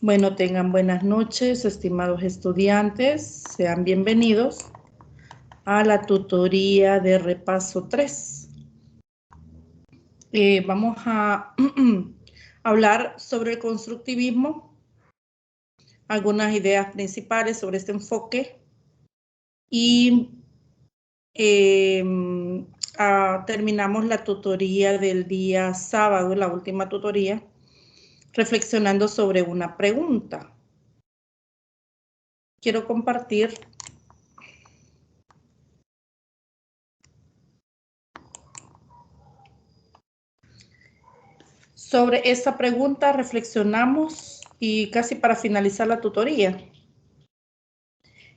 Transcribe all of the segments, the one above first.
Bueno, tengan buenas noches, estimados estudiantes. Sean bienvenidos a la tutoría de repaso 3. Vamos a hablar sobre el constructivismo, algunas ideas principales sobre este enfoque y terminamos la tutoría del día sábado, la última tutoría, reflexionando sobre una pregunta. Quiero compartir sobre esta pregunta, reflexionamos y casi para finalizar la tutoría.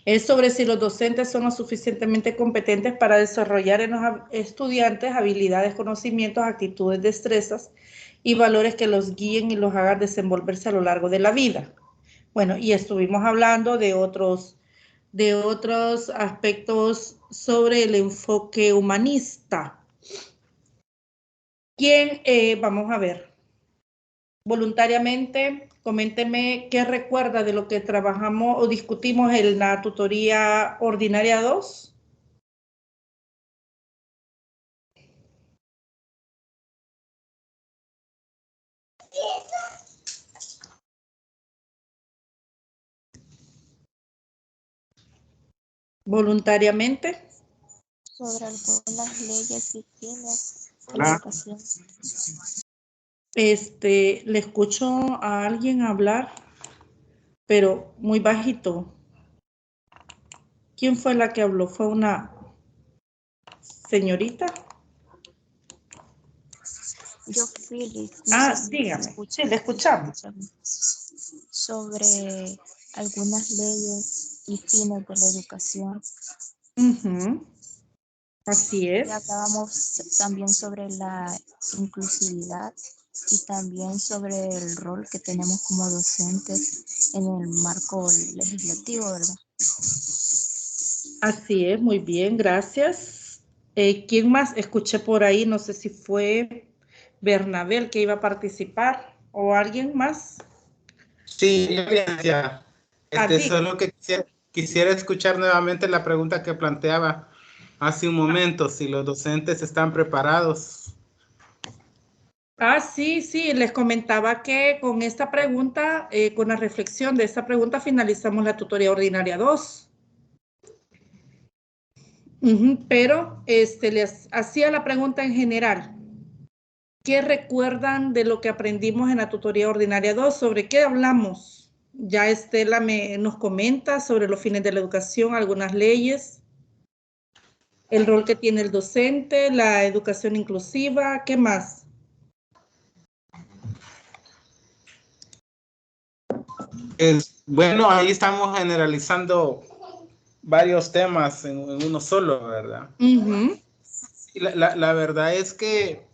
Es sobre si los docentes son lo suficientemente competentes para desarrollar en los estudiantes habilidades, conocimientos, actitudes, destrezas y valores que los guíen y los hagan desenvolverse a lo largo de la vida. Bueno, y estuvimos hablando de otros aspectos sobre el enfoque humanista. ¿Quién? Vamos a ver. Voluntariamente, coménteme qué recuerda de lo que trabajamos o discutimos en la tutoría ordinaria 2. Voluntariamente. Sobre algunas leyes y fines de Hola. la educación. Le escucho a alguien hablar, pero muy bajito. ¿Quién fue la que habló? ¿Fue una señorita? Yo, Phyllis, Dígame. Sí, le escuchamos. Sobre algunas leyes y fines de la educación. Así Y es. hablábamos también sobre la inclusividad y también sobre el rol que tenemos como docentes en el marco legislativo, ¿verdad? Así es, muy bien, gracias. ¿Quién más? Escuché por ahí, no sé si fue Bernabel que iba a participar o alguien más. Sí, ya. Diga. Solo que quisiera escuchar nuevamente la pregunta que planteaba hace un momento, si los docentes están preparados. Sí, les comentaba que con esta pregunta, con la reflexión de esta pregunta, finalizamos la tutoría ordinaria 2. Pero les hacía la pregunta en general. ¿Qué recuerdan de lo que aprendimos en la tutoría ordinaria 2? ¿Sobre qué hablamos? Ya Estela nos comenta sobre los fines de la educación, algunas leyes, el rol que tiene el docente, la educación inclusiva, ¿qué más? Bueno, ahí estamos generalizando varios temas en uno solo, ¿verdad? Y la verdad es que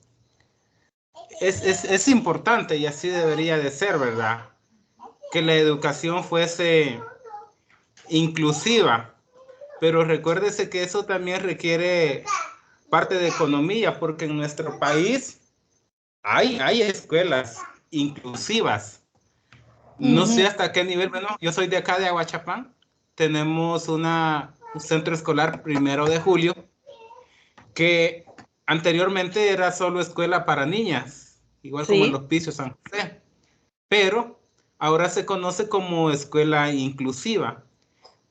es importante y así debería de ser, ¿verdad? Que la educación fuese inclusiva, pero recuérdese que eso también requiere parte de economía, porque en nuestro país hay escuelas inclusivas. No sé hasta qué nivel, bueno, yo soy de acá de Aguachapán, tenemos un centro escolar 1 de julio, que anteriormente era solo escuela para niñas, igual como el Hospicio San José, pero ahora se conoce como escuela inclusiva.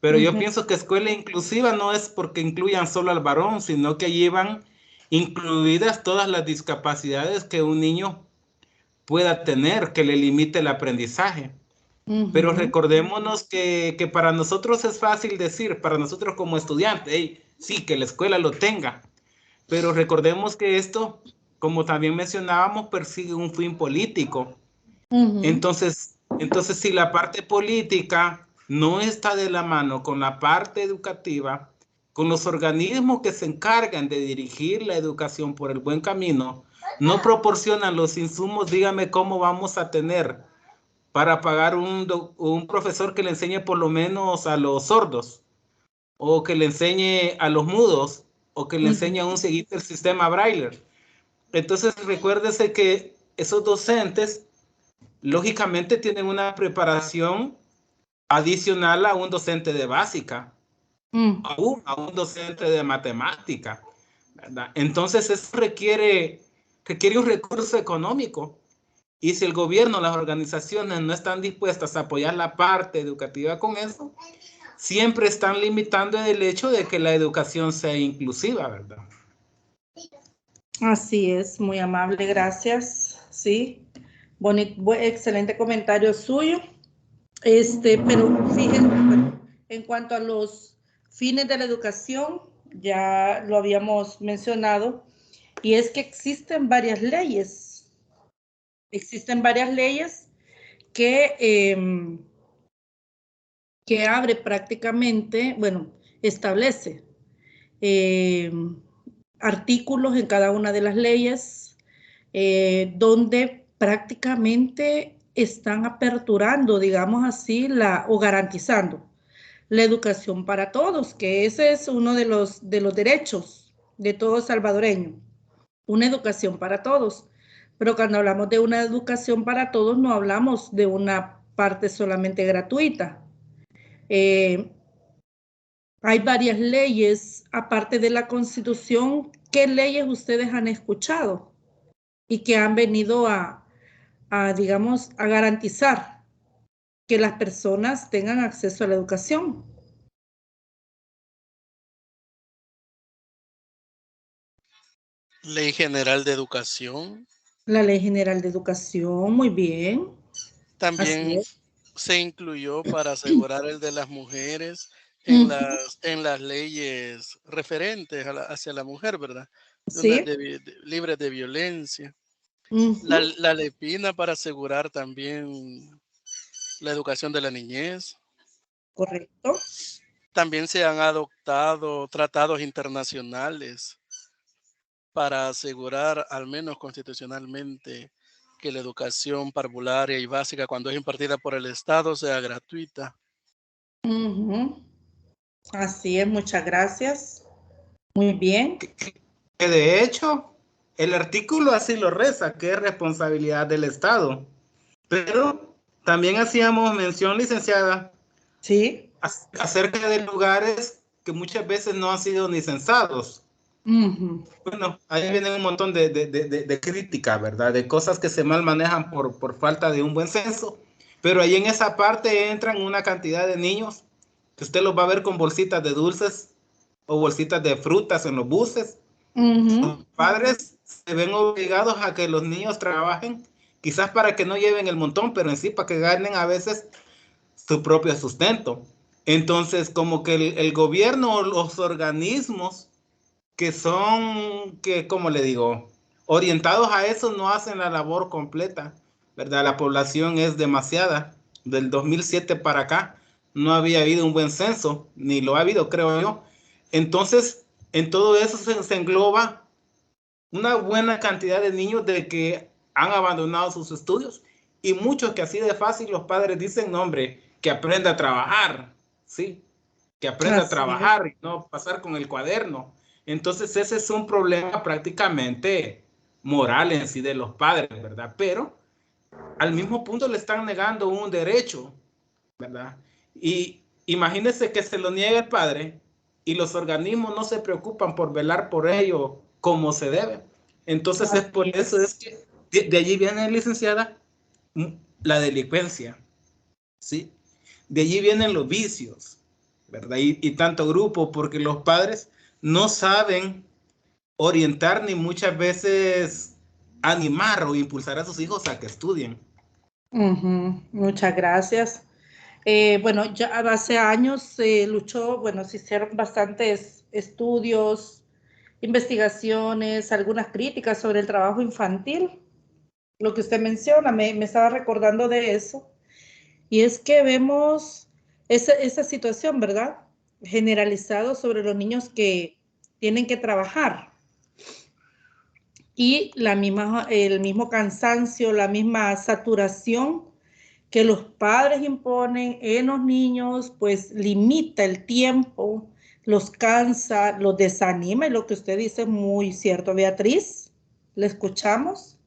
Pero yo pienso que escuela inclusiva no es porque incluyan solo al varón, sino que llevan incluidas todas las discapacidades que un niño pueda tener, que le limite el aprendizaje. Pero recordémonos que para nosotros es fácil decir, para nosotros como estudiantes, hey, sí, que la escuela lo tenga. Pero recordemos que esto, como también mencionábamos, persigue un fin político. Entonces, si la parte política no está de la mano con la parte educativa, con los organismos que se encargan de dirigir la educación por el buen camino, no proporcionan los insumos, dígame cómo vamos a tener para pagar un profesor que le enseñe por lo menos a los sordos, o que le enseñe a los mudos, o que le enseñe a un cieguito el sistema Braille. Entonces recuérdese que esos docentes lógicamente tienen una preparación adicional a un docente de básica, a un docente de matemática, ¿verdad? Entonces eso requiere un recurso económico. Y si el gobierno, las organizaciones no están dispuestas a apoyar la parte educativa con eso, siempre están limitando el hecho de que la educación sea inclusiva, ¿verdad? Así es, muy amable, gracias. Sí, excelente comentario suyo. Pero fíjense, bueno, en cuanto a los fines de la educación, ya lo habíamos mencionado, y es que existen varias leyes. Existen varias leyes que abre prácticamente, bueno, establece artículos en cada una de las leyes donde prácticamente están aperturando, digamos así, o garantizando la educación para todos, que ese es uno de los derechos de todo salvadoreño, una educación para todos. Pero cuando hablamos de una educación para todos, no hablamos de una parte solamente gratuita. Hay varias leyes, aparte de la Constitución. ¿Qué leyes ustedes han escuchado y que han venido digamos, a garantizar que las personas tengan acceso a la educación? Ley General de Educación. La Ley General de Educación, muy bien. Así También es. se incluyó para asegurar el de las mujeres en las leyes referentes hacia la mujer, ¿verdad? Sí. Libres de violencia. Uh-huh. La LEPINA para asegurar también la educación de la niñez. Correcto. También se han adoptado tratados internacionales para asegurar, al menos constitucionalmente, que la educación parvularia y básica, cuando es impartida por el Estado, sea gratuita. Uh-huh. Así es, muchas gracias. Muy bien. Que de hecho, el artículo así lo reza, que es responsabilidad del Estado. Pero también hacíamos mención, licenciada, Sí. acerca de lugares que muchas veces no han sido ni censados. Uh-huh. Bueno, ahí viene un montón de crítica, ¿verdad? De cosas que se mal manejan por falta de un buen censo. Pero ahí en esa parte entran una cantidad de niños que usted los va a ver con bolsitas de dulces o bolsitas de frutas en los buses. Uh-huh. Los padres se ven obligados a que los niños trabajen, quizás para que no lleven el montón, pero en sí para que ganen a veces su propio sustento. Entonces, como que el gobierno o los organismos que son, como le digo, orientados a eso no hacen la labor completa, ¿verdad? La población es demasiada. Del 2007 para acá no había habido un buen censo, ni lo ha habido, creo yo. Entonces, en todo eso se engloba una buena cantidad de niños de que han abandonado sus estudios y muchos que así de fácil los padres dicen, no, hombre, que aprenda a trabajar, ¿sí? Que aprenda a Así es. trabajar y no pasar con el cuaderno. Entonces ese es un problema prácticamente moral en sí de los padres, ¿verdad? Pero al mismo punto le están negando un derecho, ¿verdad? Y imagínense que se lo niegue el padre y los organismos no se preocupan por velar por ello como se debe. Entonces es por eso es que de allí viene, licenciada, la delincuencia, ¿sí? De allí vienen los vicios, ¿verdad? Y tanto grupo, porque los padres no saben orientar ni muchas veces animar o impulsar a sus hijos a que estudien. Uh-huh. Muchas gracias. Bueno, ya hace años se luchó, bueno, se hicieron bastantes estudios, investigaciones, algunas críticas sobre el trabajo infantil. Lo que usted menciona, me estaba recordando de eso. Y es que vemos esa situación, ¿verdad? Generalizado sobre los niños que tienen que trabajar. Y el mismo cansancio, la misma saturación que los padres imponen en los niños, pues limita el tiempo, los cansa, los desanima, y lo que usted dice es muy cierto. Beatriz, ¿le escuchamos?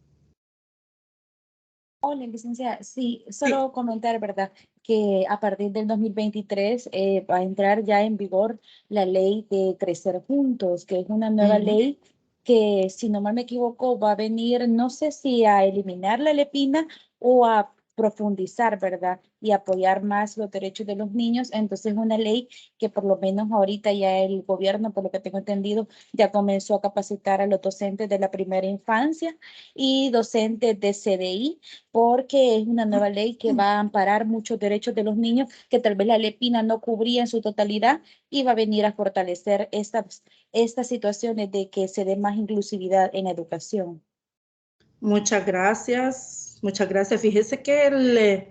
Hola, licenciada. Sí, Sí. solo comentar, ¿verdad? Que a partir del 2023 va a entrar ya en vigor la ley de Crecer Juntos, que es una nueva Ujú. ley que, si no mal me equivoco, va a venir, no sé si a eliminar la lepina o a profundizar, ¿verdad? Y apoyar más los derechos de los niños. Entonces, es una ley que por lo menos ahorita ya el gobierno, por lo que tengo entendido, ya comenzó a capacitar a los docentes de la primera infancia y docentes de CDI porque es una nueva ley que va a amparar muchos derechos de los niños que tal vez la Lepina no cubría en su totalidad y va a venir a fortalecer estas situaciones de que se dé más inclusividad en la educación. Muchas gracias, muchas gracias. Fíjese que la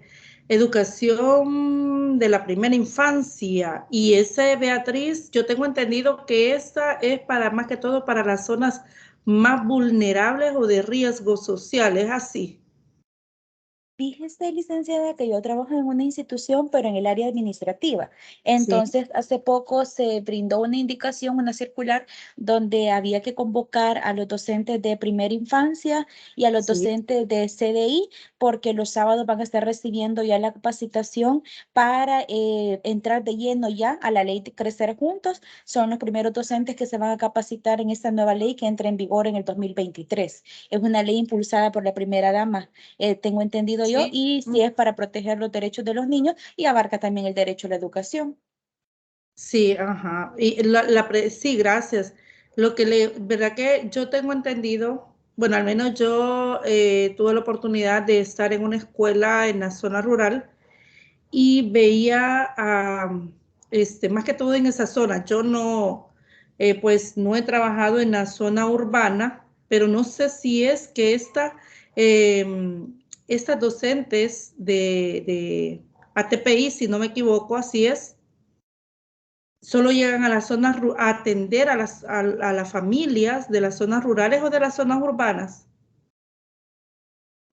educación de la primera infancia y ese, Beatriz, yo tengo entendido que esta es para más que todo para las zonas más vulnerables o de riesgo social, ¿es así? Fíjese, licenciada, que yo trabajo en una institución, pero en el área administrativa. Sí, Entonces, hace poco se brindó una indicación, una circular, donde había que convocar a los docentes de primera infancia y a los sí. docentes de CDI, porque los sábados van a estar recibiendo ya la capacitación para entrar de lleno ya a la ley de Crecer Juntos. Son los primeros docentes que se van a capacitar en esta nueva ley que entra en vigor en el 2023. Es una ley impulsada por la primera dama, tengo entendido yo, Sí. y si es para proteger los derechos de los niños y abarca también el derecho a la educación. Sí, ajá. Y sí, gracias. Verdad que yo tengo entendido, bueno, al menos yo tuve la oportunidad de estar en una escuela en la zona rural y veía, más que todo en esa zona. Yo no, pues no he trabajado en la zona urbana, pero no sé si es que estas docentes de ATPI, si no me equivoco, así es, solo llegan a las zonas, a atender a las familias de las zonas rurales o de las zonas urbanas.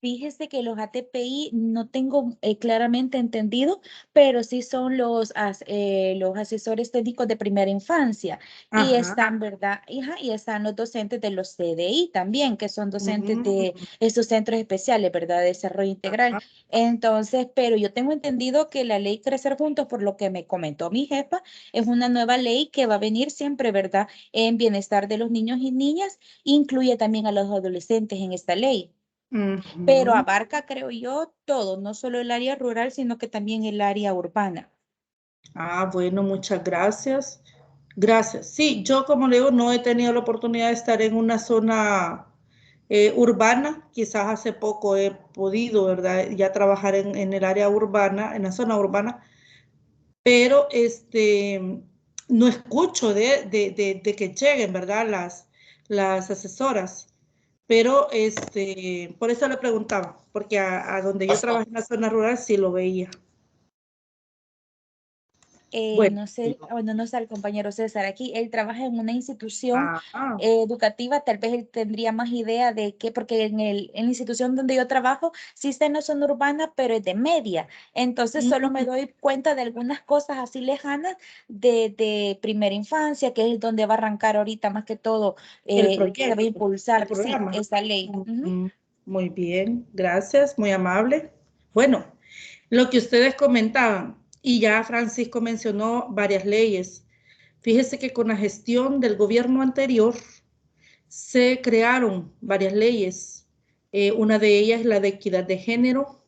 Fíjese que los ATPI no tengo claramente entendido, pero sí son los asesores técnicos de primera infancia y Ajá. están, ¿verdad? Hija, y están los docentes de los CDI también, que son docentes de Mm, estos centros especiales, ¿verdad? De desarrollo integral. ajá. Entonces, pero yo tengo entendido que la ley Crecer Juntos, por lo que me comentó mi jefa, es una nueva ley que va a venir siempre, ¿verdad? En bienestar de los niños y niñas, incluye también a los adolescentes en esta ley, pero Ujú. abarca, creo yo, todo, no solo el área rural, sino que también el área urbana. Ah, bueno, muchas gracias. Gracias. Sí, yo como le digo, no he tenido la oportunidad de estar en una zona urbana. Quizás hace poco he podido, ¿verdad? Ya trabajar en el área urbana, en la zona urbana, pero no escucho de que lleguen, ¿verdad? Las asesoras. Pero por eso le preguntaba, porque a donde yo trabajé en la zona rural sí lo veía. Bueno, No sé, bueno, no está el compañero César aquí, él trabaja en una institución ah, educativa, tal vez él tendría más idea de qué, porque en la institución donde yo trabajo sí está en la zona urbana, pero es de media, entonces solo me doy cuenta de algunas cosas así lejanas de primera infancia, que es donde va a arrancar ahorita más que todo, el se va a proyecto, el impulsar, sí, programa. esa ley. Ujú. Mm, muy bien, gracias, muy amable. Bueno, lo que ustedes comentaban, y ya Francisco mencionó varias leyes. Fíjese que con la gestión del gobierno anterior se crearon varias leyes. Una de ellas es la de equidad de género,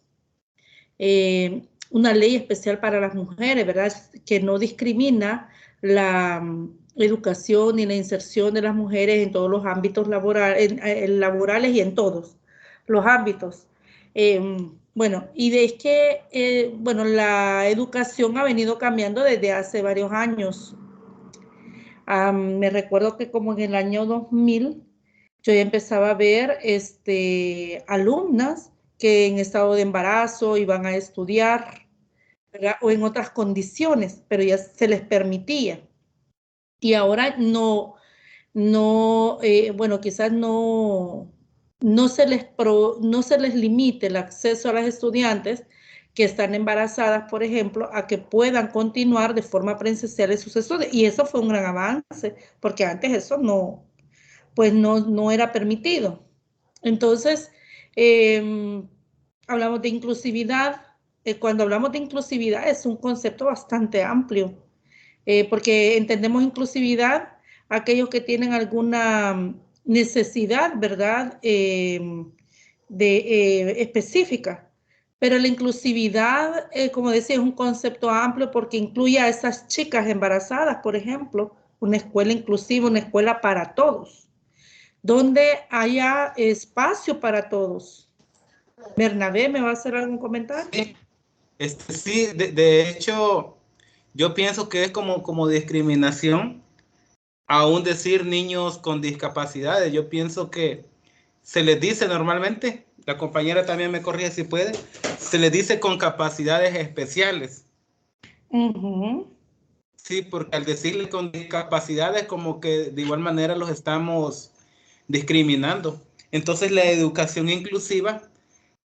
una ley especial para las mujeres, ¿verdad? Que no discrimina la educación y la inserción de las mujeres en todos los ámbitos laborales y en todos los ámbitos. Bueno, y es que, bueno, la educación ha venido cambiando desde hace varios años. Me recuerdo que como en el año 2000 yo ya empezaba a ver alumnas que en estado de embarazo iban a estudiar, ¿verdad? O en otras condiciones, pero ya se les permitía. Y ahora no, no, bueno, quizás no se les limite el acceso a las estudiantes que están embarazadas, por ejemplo, a que puedan continuar de forma presencial en sus estudios. Y eso fue un gran avance, porque antes eso no, pues no era permitido. Entonces, eh, hablamos de inclusividad. Cuando hablamos de inclusividad es un concepto bastante amplio, porque entendemos inclusividad aquellos que tienen alguna necesidad, ¿verdad? Específica. Pero la inclusividad, como decía, es un concepto amplio porque incluye a esas chicas embarazadas, por ejemplo, una escuela inclusiva, una escuela para todos, donde haya espacio para todos. Bernabé, ¿me va a hacer algún comentario? Sí, sí, de hecho, yo pienso que es como discriminación aún decir niños con discapacidades. Yo pienso que se les dice normalmente, la compañera también me corrige si puede, se les dice con capacidades especiales. Sí, porque al decirle con discapacidades como que de igual manera los estamos discriminando. Entonces la educación inclusiva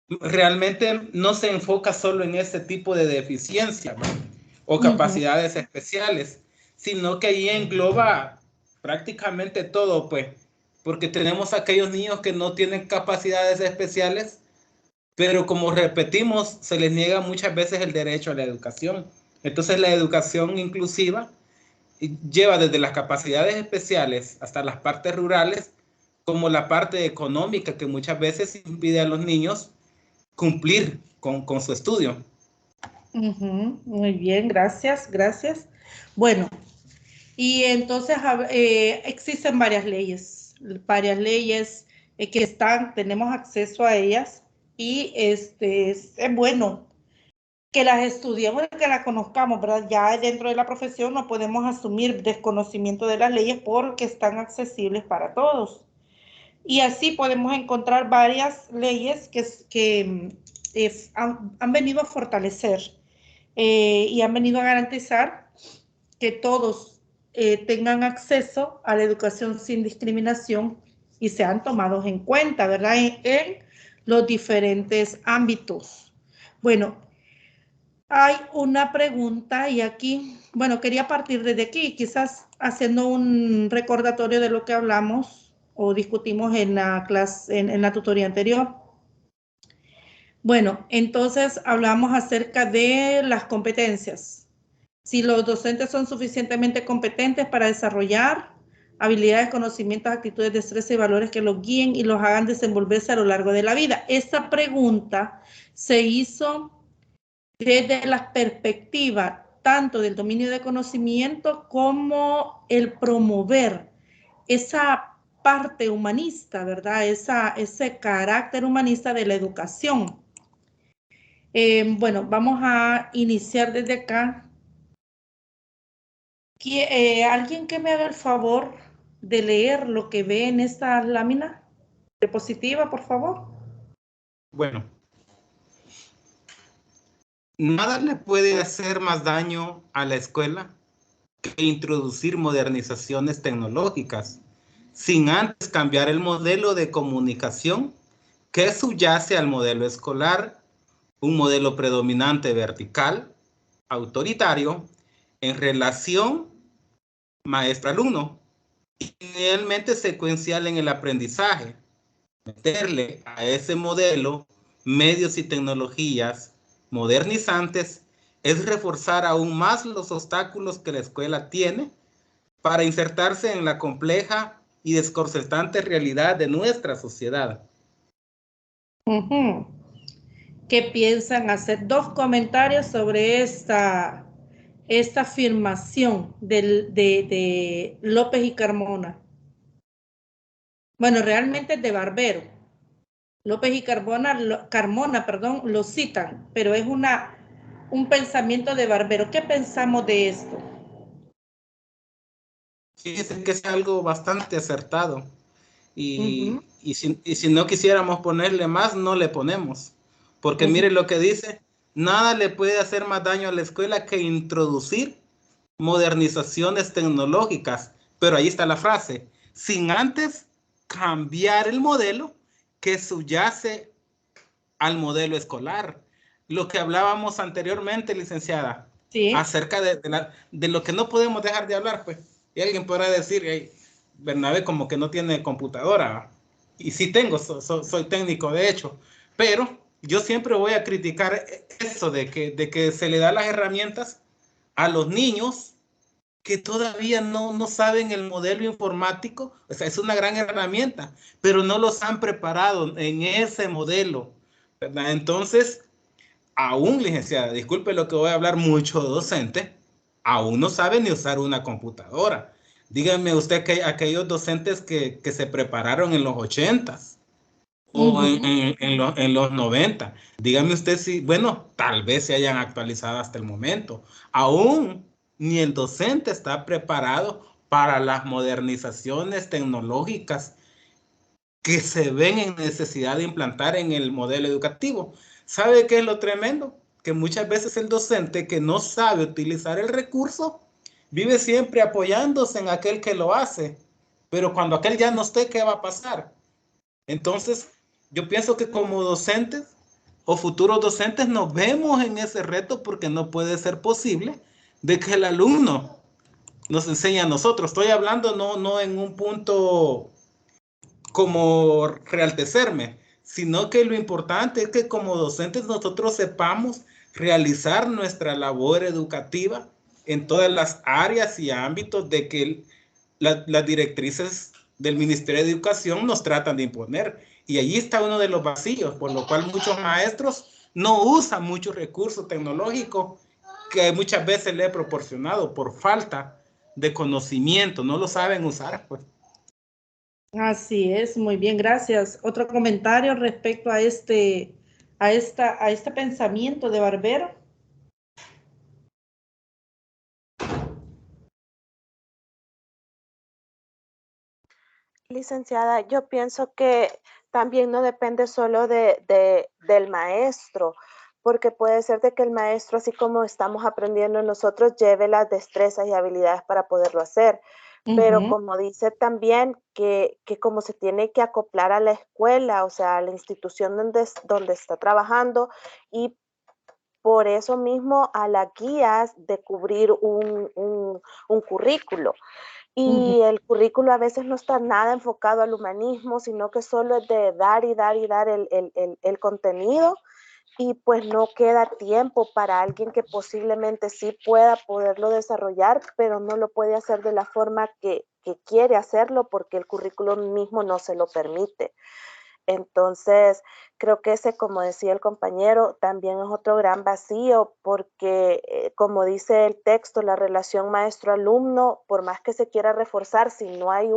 realmente no se enfoca solo en ese tipo de deficiencia, ¿no? O capacidades especiales, sino que ahí engloba prácticamente todo, pues, porque tenemos aquellos niños que no tienen capacidades especiales, pero como repetimos, se les niega muchas veces el derecho a la educación. Entonces la educación inclusiva lleva desde las capacidades especiales hasta las partes rurales, como la parte económica que muchas veces impide a los niños cumplir con su estudio. Muy bien, gracias, gracias. Bueno, y entonces existen varias leyes que tenemos acceso a ellas y es bueno que las estudiemos y que las conozcamos, ¿verdad? Ya dentro de la profesión no podemos asumir desconocimiento de las leyes porque están accesibles para todos. Y así podemos encontrar varias leyes que han venido a fortalecer y han venido a garantizar que todos tengan acceso a la educación sin discriminación y sean tomados en cuenta, ¿verdad? En los diferentes ámbitos. Bueno, hay una pregunta y aquí, bueno, quería partir desde aquí, quizás haciendo un recordatorio de lo que hablamos o discutimos en la clase, en la tutoría anterior. Bueno, entonces hablamos acerca de las competencias. Si los docentes son suficientemente competentes para desarrollar habilidades, conocimientos, actitudes, destrezas y valores que los guíen y los hagan desenvolverse a lo largo de la vida. Esta pregunta se hizo desde la perspectiva tanto del dominio de conocimiento como el promover esa parte humanista, ¿verdad? Ese carácter humanista de la educación. Bueno, vamos a iniciar desde acá. ¿Alguien que me haga el favor de leer lo que ve en esta lámina diapositiva, por favor? Bueno, nada le puede hacer más daño a la escuela que introducir modernizaciones tecnológicas, sin antes cambiar el modelo de comunicación que subyace al modelo escolar, un modelo predominante vertical, autoritario, en relación maestro-alumno, y realmente secuencial en el aprendizaje. Meterle a ese modelo medios y tecnologías modernizantes es reforzar aún más los obstáculos que la escuela tiene para insertarse en la compleja y desconcertante realidad de nuestra sociedad. ¿Qué piensan hacer? Dos comentarios sobre esta afirmación de López y Carmona. Bueno, realmente es de Barbero. López y Carmona, lo citan, pero es un pensamiento de Barbero. ¿Qué pensamos de esto? Fíjense que es algo bastante acertado. Y si no quisiéramos ponerle más, no le ponemos. Porque mire lo que dice, nada le puede hacer más daño a la escuela que introducir modernizaciones tecnológicas. Pero ahí está la frase, sin antes cambiar el modelo que subyace al modelo escolar. Lo que hablábamos anteriormente, licenciada, ¿Sí? Acerca de lo que no podemos dejar de hablar, pues. Y alguien podrá decir, hey, Bernabé como que no tiene computadora. Y sí tengo, soy técnico de hecho, pero yo siempre voy a criticar eso de que se le da las herramientas a los niños que todavía no saben el modelo informático. O sea, es una gran herramienta, pero no los han preparado en ese modelo, ¿verdad? Entonces, aún, licenciada, disculpe lo que voy a hablar mucho docente, aún no sabe ni usar una computadora. Dígame usted que aquellos docentes que se prepararon en los 80s o en los 90. Dígame usted si, bueno, tal vez se hayan actualizado hasta el momento. Aún ni el docente está preparado para las modernizaciones tecnológicas que se ven en necesidad de implantar en el modelo educativo. ¿Sabe qué es lo tremendo? Que muchas veces el docente que no sabe utilizar el recurso vive siempre apoyándose en aquel que lo hace, pero cuando aquel ya no esté, ¿qué va a pasar? Entonces, yo pienso que como docentes o futuros docentes nos vemos en ese reto porque no puede ser posible de que el alumno nos enseñe a nosotros. Estoy hablando no en un punto como realtecerme, sino que lo importante es que como docentes nosotros sepamos realizar nuestra labor educativa en todas las áreas y ámbitos de que las directrices del Ministerio de Educación nos tratan de imponer. Y allí está uno de los vacíos, por lo cual muchos maestros no usan muchos recursos tecnológicos que muchas veces le he proporcionado por falta de conocimiento, no lo saben usar, pues. Así es, muy bien, gracias. Otro comentario respecto a este pensamiento de Barbero. Licenciada, yo pienso que también no depende solo del maestro, porque puede ser de que el maestro, así como estamos aprendiendo nosotros, lleve las destrezas y habilidades para poderlo hacer. Pero como dice también que como se tiene que acoplar a la escuela, o sea, a la institución donde está trabajando, y por eso mismo a las guías de cubrir un currículo. Y el currículo a veces no está nada enfocado al humanismo, sino que solo es de dar y dar y dar el contenido, y pues no queda tiempo para alguien que posiblemente sí pueda poderlo desarrollar, pero no lo puede hacer de la forma que quiere hacerlo porque el currículo mismo no se lo permite. Entonces, creo que ese, como decía el compañero, también es otro gran vacío porque, como dice el texto, la relación maestro-alumno, por más que se quiera reforzar, si no hay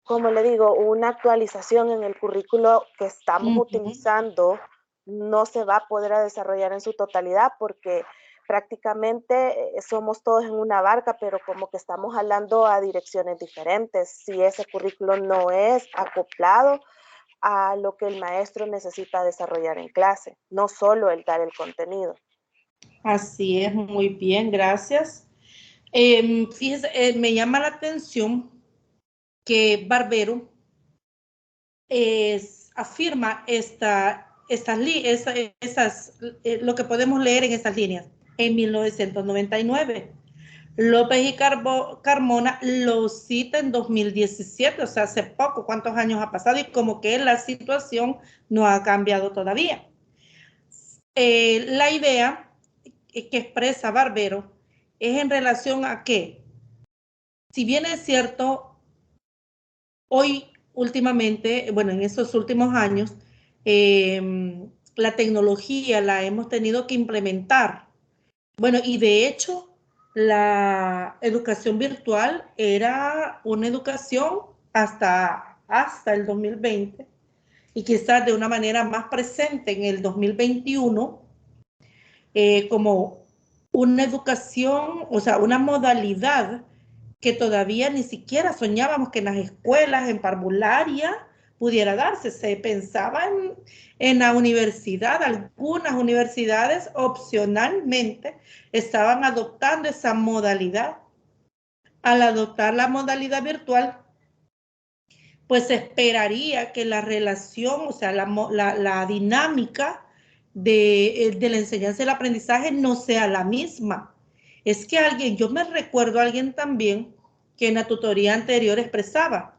como le digo, una actualización en el currículo que estamos utilizando, no se va a poder desarrollar en su totalidad porque prácticamente somos todos en una barca, pero como que estamos jalando a direcciones diferentes. Si ese currículo no es acoplado a lo que el maestro necesita desarrollar en clase, no solo el dar el contenido. Así es, muy bien, gracias. Fíjese, me llama la atención que Barbero afirma lo que podemos leer en estas líneas. En 1999, López y Carmona lo cita en 2017, o sea, hace poco, ¿cuántos años ha pasado? Y como que la situación no ha cambiado todavía. La idea que expresa Barbero es en relación a que, si bien es cierto, hoy, últimamente, bueno, en estos últimos años, la tecnología la hemos tenido que implementar. Bueno, y de hecho, la educación virtual era una educación hasta el 2020 y quizás de una manera más presente en el 2021, como una educación, o sea, una modalidad que todavía ni siquiera soñábamos que en las escuelas, en parvularia, pudiera darse. Se pensaba en la universidad, algunas universidades opcionalmente estaban adoptando esa modalidad. Al adoptar la modalidad virtual, pues se esperaría que la relación, o sea, la dinámica de la enseñanza y el aprendizaje no sea la misma. Es que yo me recuerdo a alguien también que en la tutoría anterior expresaba,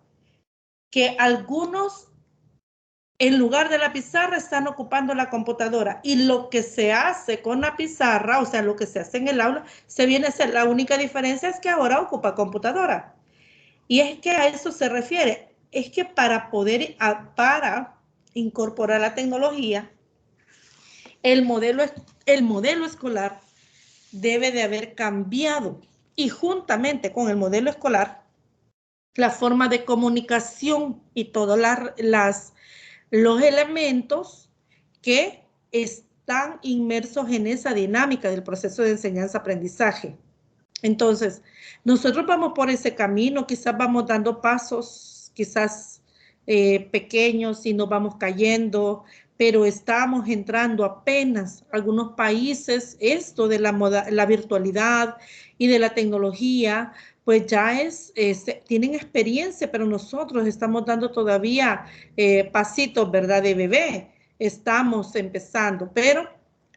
que algunos, en lugar de la pizarra, están ocupando la computadora. Y lo que se hace con la pizarra, o sea, lo que se hace en el aula, se viene a ser, la única diferencia es que ahora ocupa computadora. Y es que a eso se refiere. Es que para poder, para incorporar la tecnología, el modelo escolar debe de haber cambiado. Y juntamente con el modelo escolar, la forma de comunicación y todos los elementos que están inmersos en esa dinámica del proceso de enseñanza-aprendizaje. Entonces, nosotros vamos por ese camino, quizás vamos dando pasos, quizás pequeños y nos vamos cayendo, pero estamos entrando apenas algunos países, esto de la virtualidad y de la tecnología, pues ya tienen experiencia, pero nosotros estamos dando todavía pasitos, ¿verdad? De bebé, estamos empezando, pero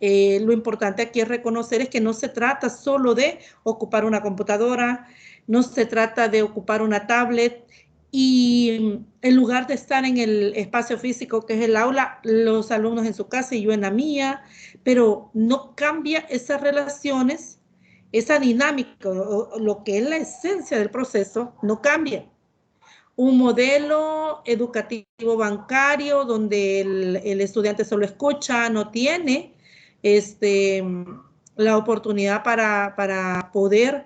lo importante aquí es reconocer es que no se trata solo de ocupar una computadora, no se trata de ocupar una tablet y en lugar de estar en el espacio físico que es el aula, los alumnos en su casa y yo en la mía, pero no cambia esas relaciones, esa dinámica, lo que es la esencia del proceso, no cambia. Un modelo educativo bancario donde el estudiante solo escucha, no tiene la oportunidad para poder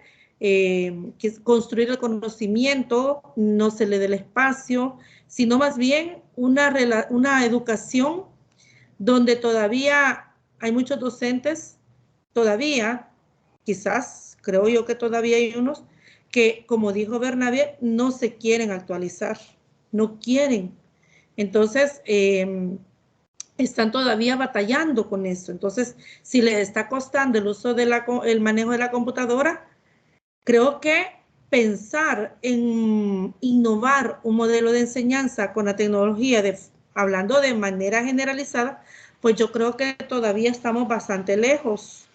construir el conocimiento, no se le dé el espacio, sino más bien una educación donde todavía hay muchos docentes, todavía, quizás, creo yo que todavía hay unos que, como dijo Bernabé, no se quieren actualizar, no quieren. Entonces, están todavía batallando con eso. Entonces, si les está costando el uso el manejo de la computadora, creo que pensar en innovar un modelo de enseñanza con la tecnología, hablando de manera generalizada, pues yo creo que todavía estamos bastante lejos.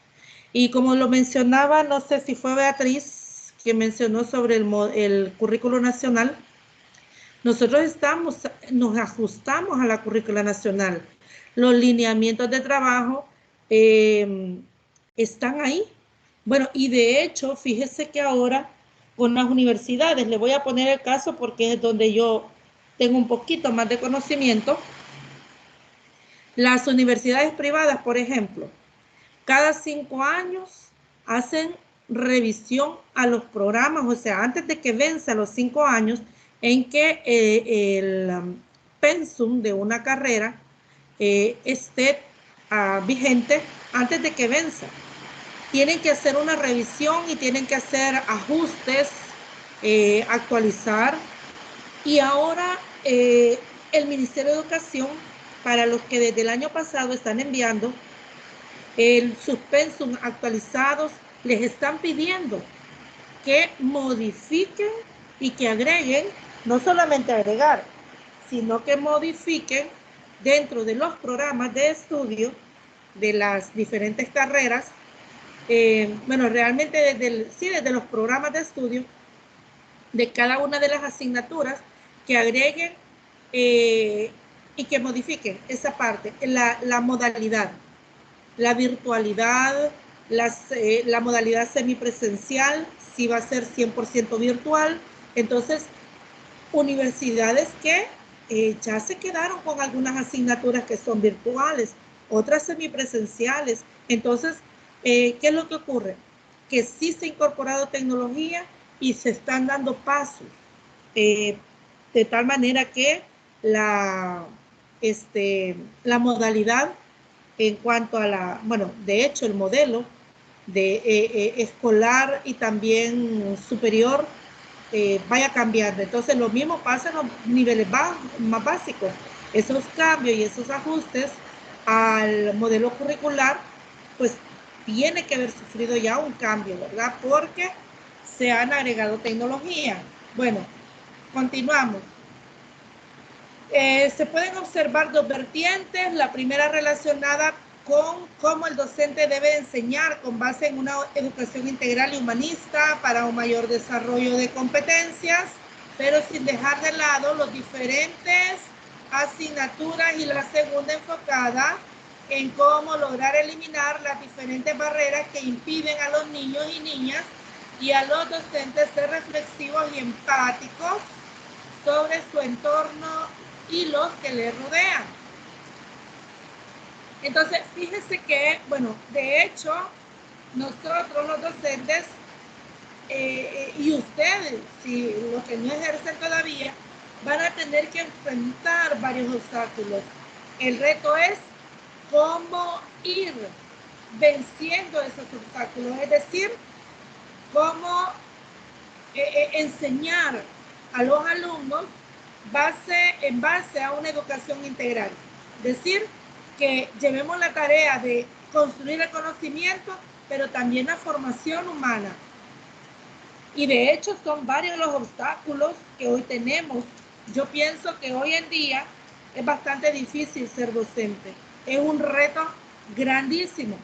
Y como lo mencionaba, no sé si fue Beatriz que mencionó sobre el currículo nacional, nosotros nos ajustamos a la currícula nacional. Los lineamientos de trabajo están ahí. Bueno, y de hecho, fíjese que ahora con las universidades, le voy a poner el caso porque es donde yo tengo un poquito más de conocimiento. Las universidades privadas, por ejemplo, cada 5 años hacen revisión a los programas, o sea, antes de que venza los 5 años en que el pensum de una carrera esté vigente antes de que venza. Tienen que hacer una revisión y tienen que hacer ajustes, actualizar. Y ahora el Ministerio de Educación, para los que desde el año pasado están enviando sus pensum actualizados, les están pidiendo que modifiquen y que agreguen, no solamente agregar, sino que modifiquen dentro de los programas de estudio de las diferentes carreras, bueno, realmente desde los programas de estudio de cada una de las asignaturas, que agreguen y que modifiquen esa parte, la modalidad, la virtualidad, la modalidad semipresencial, si va a ser 100% virtual. Entonces, universidades que ya se quedaron con algunas asignaturas que son virtuales, otras semipresenciales. Entonces, ¿qué es lo que ocurre? Que sí se ha incorporado tecnología y se están dando pasos de tal manera que la modalidad en cuanto a bueno, de hecho el modelo de escolar y también superior vaya cambiando. Entonces lo mismo pasa en los niveles más básicos. Esos cambios y esos ajustes al modelo curricular, pues tiene que haber sufrido ya un cambio, ¿verdad? Porque se han agregado tecnología. Bueno, continuamos. Se pueden observar dos vertientes. La primera relacionada con cómo el docente debe enseñar con base en una educación integral y humanista para un mayor desarrollo de competencias. pero sin dejar de lado los diferentes asignaturas y la segunda enfocada en cómo lograr eliminar las diferentes barreras que impiden a los niños y niñas y a los docentes ser reflexivos y empáticos sobre su entorno y los que les rodean. Entonces, fíjese que, bueno, de hecho, nosotros los docentes y ustedes, si los que no ejercen todavía, van a tener que enfrentar varios obstáculos. El reto es cómo ir venciendo esos obstáculos, es decir, cómo enseñar a los alumnos en base a una educación integral. Es decir, que llevemos la tarea de construir el conocimiento, pero también la formación humana. Y de hecho son varios los obstáculos que hoy tenemos. Yo pienso que hoy en día es bastante difícil ser docente. Es un reto grandísimo.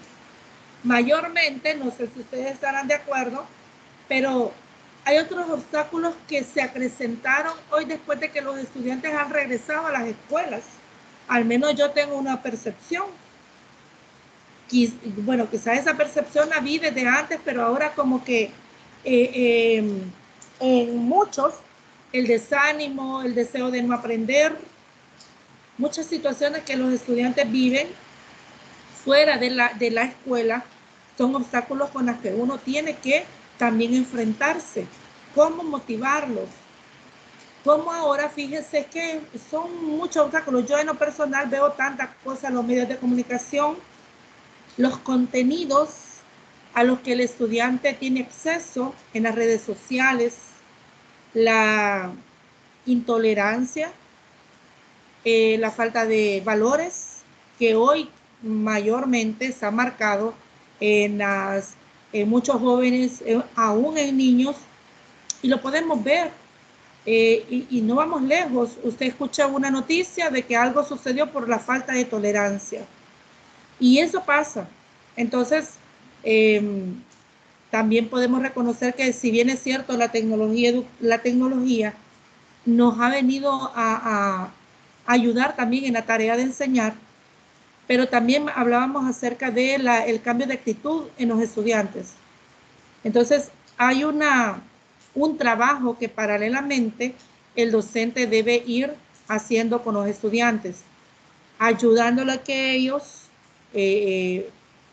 Mayormente, no sé si ustedes estarán de acuerdo, pero hay otros obstáculos que se acrecentaron hoy después de que los estudiantes han regresado a las escuelas. Al menos yo tengo una percepción. Bueno, quizás esa percepción la vi desde antes, pero ahora como que en muchos el desánimo, el deseo de no aprender, muchas situaciones que los estudiantes viven fuera de la escuela son obstáculos con los que uno tiene que también enfrentarse. ¿Cómo motivarlos? Como ahora, fíjense que son muchos obstáculos. Yo en lo personal veo tantas cosas en los medios de comunicación, los contenidos a los que el estudiante tiene acceso en las redes sociales, la intolerancia, la falta de valores que hoy mayormente se ha marcado en muchos jóvenes, aún en niños, y lo podemos ver. Y no vamos lejos. Usted escucha una noticia de que algo sucedió por la falta de tolerancia. Y eso pasa. Entonces, también podemos reconocer que si bien es cierto, la tecnología nos ha venido a ayudar también en la tarea de enseñar, pero también hablábamos acerca del cambio de actitud en los estudiantes. Entonces, hay un trabajo que paralelamente el docente debe ir haciendo con los estudiantes, ayudándoles a que ellos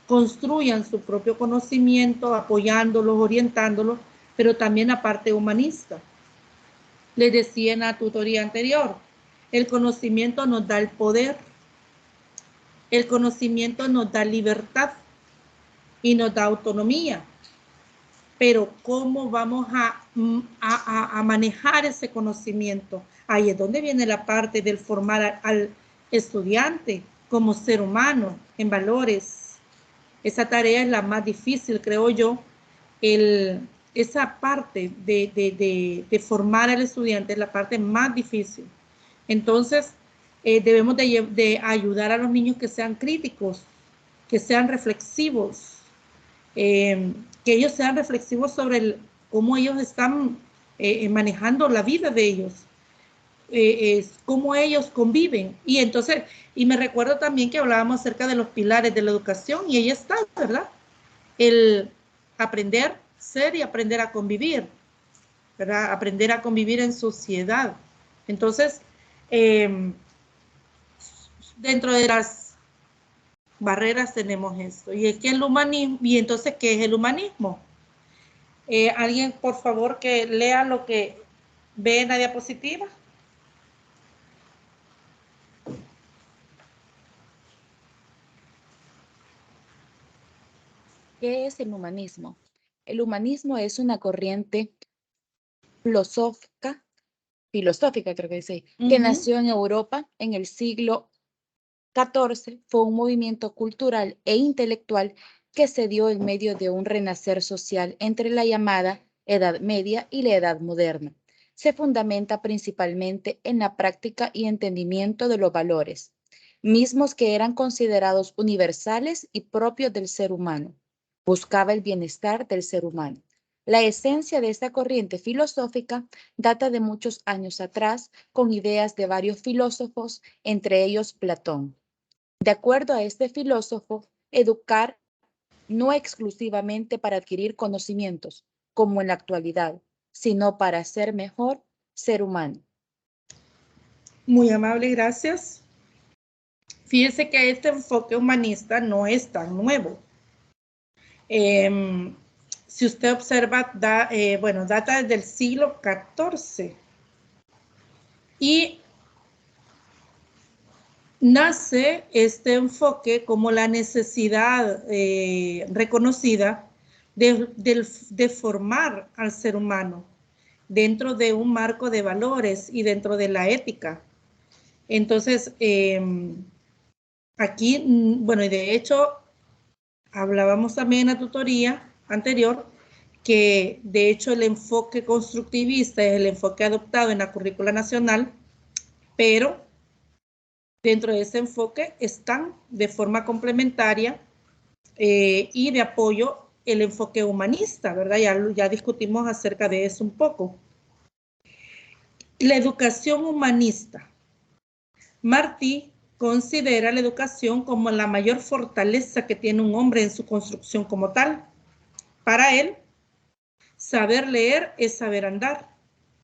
construyan su propio conocimiento, apoyándolos, orientándolos, pero también la parte humanista. Les decía en la tutoría anterior, el conocimiento nos da el poder, el conocimiento nos da libertad y nos da autonomía. Pero ¿cómo vamos a manejar ese conocimiento? Ahí es donde viene la parte del formar al estudiante como ser humano en valores. Esa tarea es la más difícil, creo yo. Esa parte de formar al estudiante es la parte más difícil. Entonces, debemos de ayudar a los niños que sean críticos, que sean reflexivos, que ellos sean reflexivos sobre cómo ellos están manejando la vida de ellos, cómo ellos conviven. Y entonces, y me recuerdo también que hablábamos acerca de los pilares de la educación, y ahí está, ¿verdad? El aprender, ser y aprender a convivir, ¿verdad? Aprender a convivir en sociedad. Entonces, dentro de las barreras tenemos esto. Y es que el humanismo, y entonces, ¿qué es el humanismo? Alguien, por favor, que lea lo que ve en la diapositiva. ¿Qué es el humanismo? El humanismo es una corriente filosófica creo que dice, que nació en Europa en el siglo XIV. Fue un movimiento cultural e intelectual que se dio en medio de un renacer social entre la llamada Edad Media y la Edad Moderna. Se fundamenta principalmente en la práctica y entendimiento de los valores, mismos que eran considerados universales y propios del ser humano. Buscaba el bienestar del ser humano. La esencia de esta corriente filosófica data de muchos años atrás, con ideas de varios filósofos, entre ellos Platón. De acuerdo a este filósofo, educar no exclusivamente para adquirir conocimientos, como en la actualidad, sino para ser mejor ser humano. Muy amable, gracias. Fíjese que este enfoque humanista no es tan nuevo. Si usted observa, data desde el siglo XIV. Y nace este enfoque como la necesidad reconocida de formar al ser humano dentro de un marco de valores y dentro de la ética. Entonces, aquí, bueno, y de hecho, hablábamos también en la tutoría anterior que de hecho el enfoque constructivista es el enfoque adoptado en la currícula nacional, pero dentro de ese enfoque están de forma complementaria y de apoyo el enfoque humanista, ¿verdad? Ya discutimos acerca de eso un poco. La educación humanista. Martí considera la educación como la mayor fortaleza que tiene un hombre en su construcción como tal. Para él, saber leer es saber andar,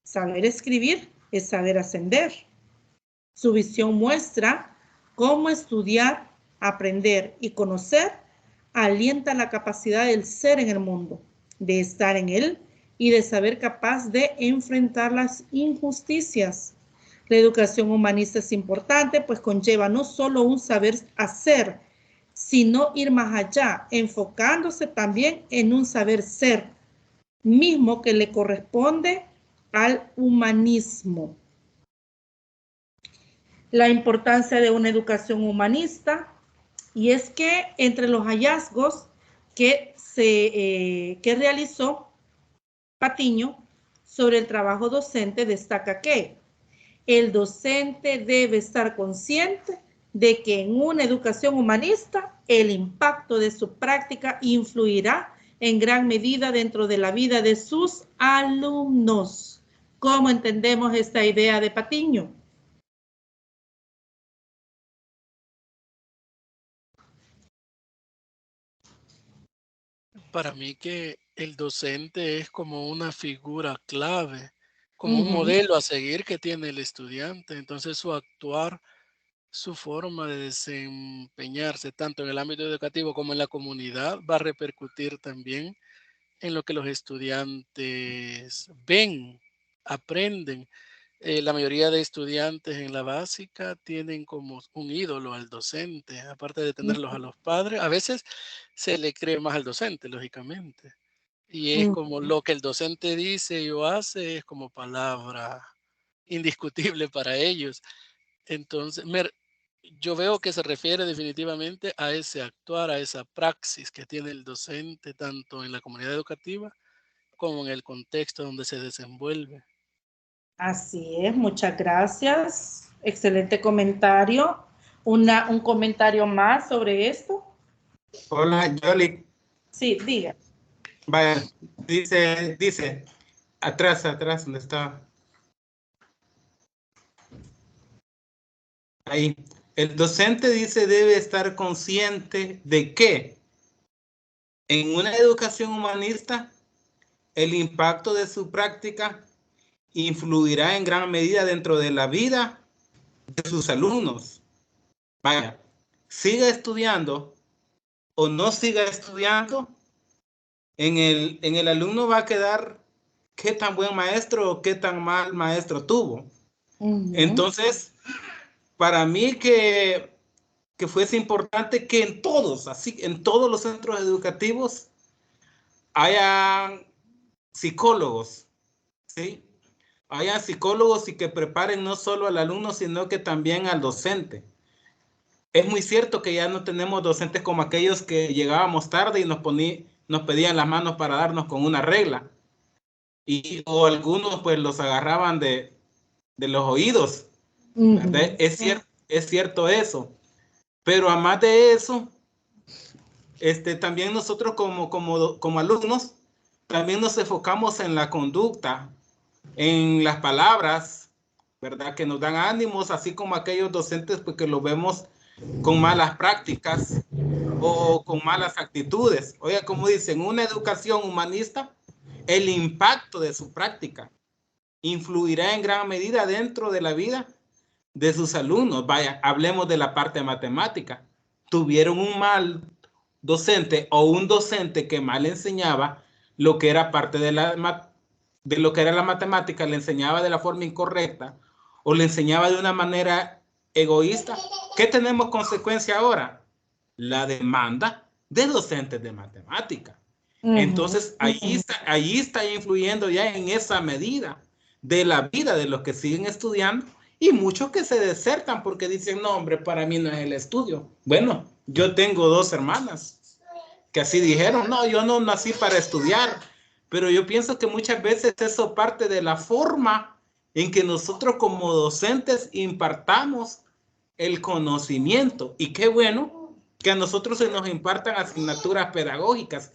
saber escribir es saber ascender. Su visión muestra cómo estudiar, aprender y conocer alienta la capacidad del ser en el mundo, de estar en él y de saber capaz de enfrentar las injusticias. La educación humanista es importante, pues conlleva no solo un saber hacer, sino ir más allá, enfocándose también en un saber ser, mismo que le corresponde al humanismo. La importancia de una educación humanista, y es que entre los hallazgos que realizó Patiño sobre el trabajo docente destaca que el docente debe estar consciente de que en una educación humanista el impacto de su práctica influirá en gran medida dentro de la vida de sus alumnos. ¿Cómo entendemos esta idea de Patiño? Para mí que el docente es como una figura clave, como un modelo a seguir que tiene el estudiante. Entonces su actuar, su forma de desempeñarse tanto en el ámbito educativo como en la comunidad va a repercutir también en lo que los estudiantes ven, aprenden. La mayoría de estudiantes en la básica tienen como un ídolo al docente, aparte de tenerlos a los padres. A veces se le cree más al docente, lógicamente. Y es como lo que el docente dice o hace es como palabra indiscutible para ellos. Entonces, yo veo que se refiere definitivamente a ese actuar, a esa praxis que tiene el docente, tanto en la comunidad educativa como en el contexto donde se desenvuelve. Así es, muchas gracias. Excelente comentario. Un comentario más sobre esto. Hola, Yoli. Sí, diga. Vaya, dice, atrás, donde está. Ahí. El docente dice debe estar consciente de que en una educación humanista el impacto de su práctica influirá en gran medida dentro de la vida de sus alumnos. Vaya, siga estudiando o no siga estudiando, en el alumno va a quedar qué tan buen maestro o qué tan mal maestro tuvo. Entonces, para mí que fuese importante que en todos los centros educativos haya psicólogos, ¿sí? Haya psicólogos y que preparen no solo al alumno, sino que también al docente. Es muy cierto que ya no tenemos docentes como aquellos que llegábamos tarde y nos pedían las manos para darnos con una regla. O algunos pues los agarraban de los oídos. ¿Verdad? Es cierto eso. Pero además de eso, también nosotros como alumnos también nos enfocamos en la conducta, en las palabras, ¿verdad? Que nos dan ánimos, así como aquellos docentes pues, que lo vemos con malas prácticas o con malas actitudes. Oiga, como dicen, una educación humanista, el impacto de su práctica influirá en gran medida dentro de la vida de sus alumnos. Vaya, hablemos de la parte matemática. Tuvieron un mal docente o un docente que mal enseñaba lo que era parte de lo que era la matemática, le enseñaba de la forma incorrecta o le enseñaba de una manera egoísta. ¿Qué tenemos consecuencia ahora? La demanda de docentes de matemática. Entonces, ahí está influyendo ya en esa medida de la vida de los que siguen estudiando y muchos que se desertan porque dicen, no, hombre, para mí no es el estudio. Bueno, yo tengo 2 hermanas que así dijeron, no, yo no nací para estudiar, pero yo pienso que muchas veces eso parte de la forma en que nosotros como docentes impartamos el conocimiento. Y qué bueno que a nosotros se nos impartan asignaturas pedagógicas,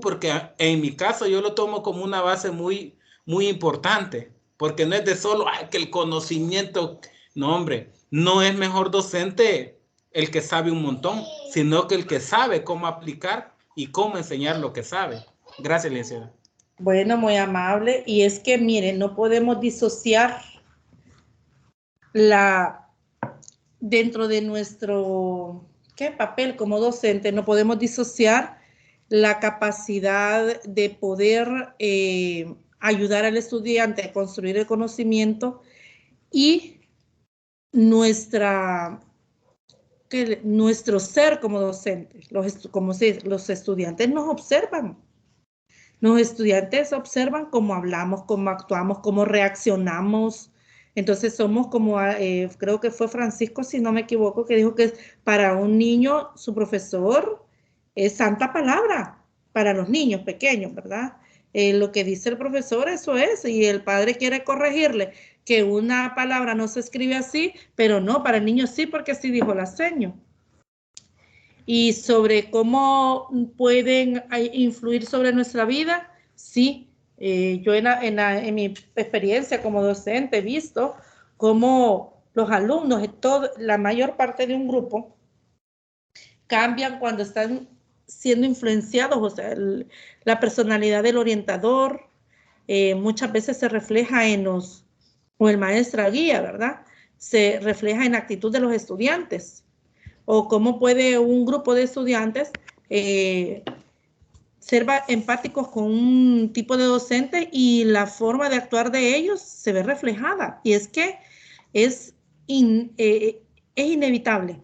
porque en mi caso yo lo tomo como una base muy, muy importante, porque no es de solo que el conocimiento, no hombre, no es mejor docente el que sabe un montón, sino que el que sabe cómo aplicar y cómo enseñar lo que sabe. Gracias, licenciada. Bueno, muy amable. Y es que, miren, no podemos disociar dentro de nuestro papel como docente, no podemos disociar la capacidad de poder ayudar al estudiante a construir el conocimiento y nuestro ser como docentes. Los estudiantes nos observan. Los estudiantes observan cómo hablamos, cómo actuamos, cómo reaccionamos. Entonces somos como, creo que fue Francisco, si no me equivoco, que dijo que para un niño su profesor es santa palabra para los niños pequeños, ¿verdad? Lo que dice el profesor, eso es, y el padre quiere corregirle que una palabra no se escribe así, pero no, para el niño sí, porque así dijo la seño. Y sobre cómo pueden influir sobre nuestra vida, sí. Yo en mi experiencia como docente he visto cómo los alumnos, la mayor parte de un grupo, cambian cuando están siendo influenciados, o sea, la personalidad del orientador muchas veces se refleja o el maestra guía, ¿verdad? Se refleja en la actitud de los estudiantes. O cómo puede un grupo de estudiantes ser empáticos con un tipo de docente y la forma de actuar de ellos se ve reflejada. Y es que es inevitable.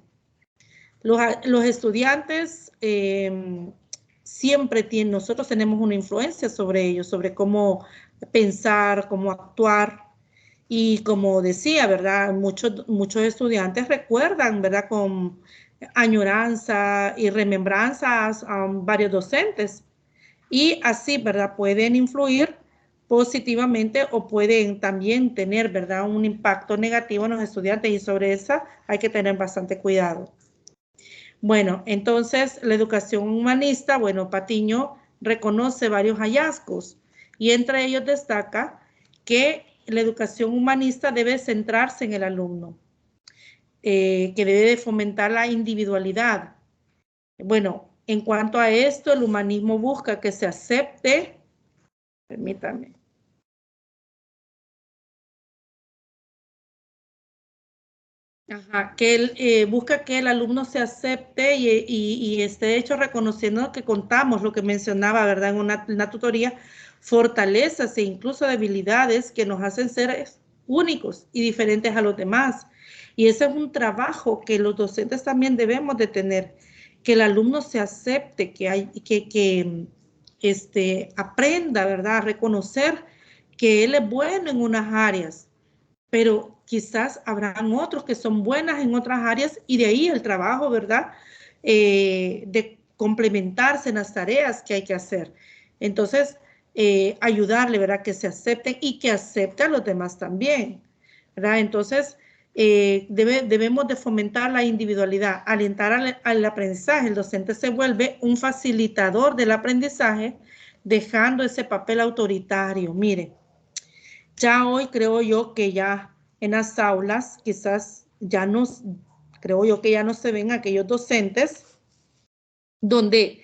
Los estudiantes siempre nosotros tenemos una influencia sobre ellos, sobre cómo pensar, cómo actuar. Y como decía, ¿verdad? Muchos estudiantes recuerdan, ¿verdad? Con añoranza y remembranzas a varios docentes. Y así, ¿verdad? Pueden influir positivamente o pueden también tener, ¿verdad? Un impacto negativo en los estudiantes y sobre esa hay que tener bastante cuidado. Bueno, entonces la educación humanista, bueno, Patiño reconoce varios hallazgos y entre ellos destaca que la educación humanista debe centrarse en el alumno, que debe de fomentar la individualidad. Bueno, en cuanto a esto, el humanismo busca que se acepte, permítame. Ajá, que él busca que el alumno se acepte y esté hecho reconociendo que contamos, lo que mencionaba, ¿verdad? En una tutoría, fortalezas e incluso debilidades que nos hacen ser únicos y diferentes a los demás. Y ese es un trabajo que los docentes también debemos de tener, que el alumno se acepte, que aprenda, ¿verdad? A reconocer que él es bueno en unas áreas, pero quizás habrán otros que son buenas en otras áreas y de ahí el trabajo, ¿verdad? De complementarse en las tareas que hay que hacer. Entonces, ayudarle, ¿verdad? Que se acepten y que acepten a los demás también, ¿verdad? Entonces, debemos de fomentar la individualidad, alentar al aprendizaje. El docente se vuelve un facilitador del aprendizaje, dejando ese papel autoritario. Mire, ya hoy creo yo que ya en las aulas quizás ya no, creo yo que ya no se ven aquellos docentes donde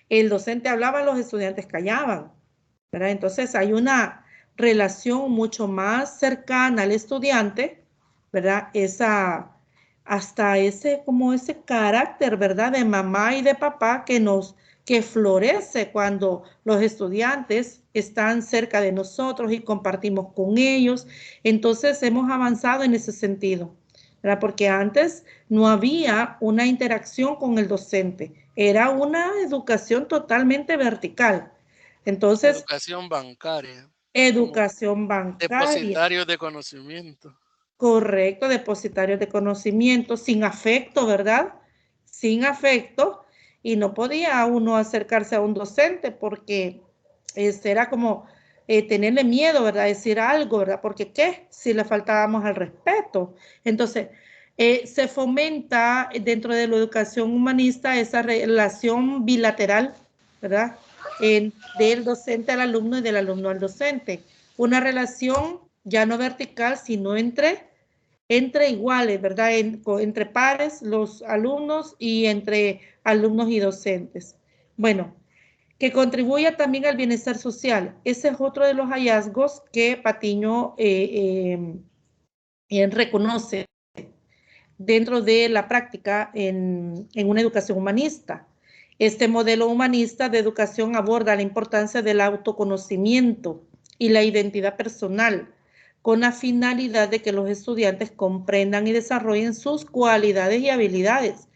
el docente hablaba, los estudiantes callaban, ¿verdad? Entonces hay una relación mucho más cercana al estudiante, ¿verdad? Hasta ese carácter, ¿verdad? De mamá y de papá que florece cuando los estudiantes están cerca de nosotros y compartimos con ellos. Entonces hemos avanzado en ese sentido, ¿verdad? Porque antes no había una interacción con el docente, era una educación totalmente vertical. Entonces, Educación bancaria. Como educación bancaria. depositarios de conocimiento. Correcto, depositarios de conocimiento, sin afecto, ¿verdad? Sin afecto, y no podía uno acercarse a un docente porque era como tenerle miedo, ¿verdad? Decir algo, ¿verdad? Porque ¿qué? Si le faltábamos al respeto. Entonces, se fomenta dentro de la educación humanista esa relación bilateral, ¿verdad? Del docente al alumno y del alumno al docente. Una relación ya no vertical, sino entre iguales, ¿verdad? Entre pares, los alumnos y entre alumnos y docentes. Bueno, que contribuya también al bienestar social. Ese es otro de los hallazgos que Patiño reconoce dentro de la práctica en una educación humanista. Este modelo humanista de educación aborda la importancia del autoconocimiento y la identidad personal, con la finalidad de que los estudiantes comprendan y desarrollen sus cualidades y habilidades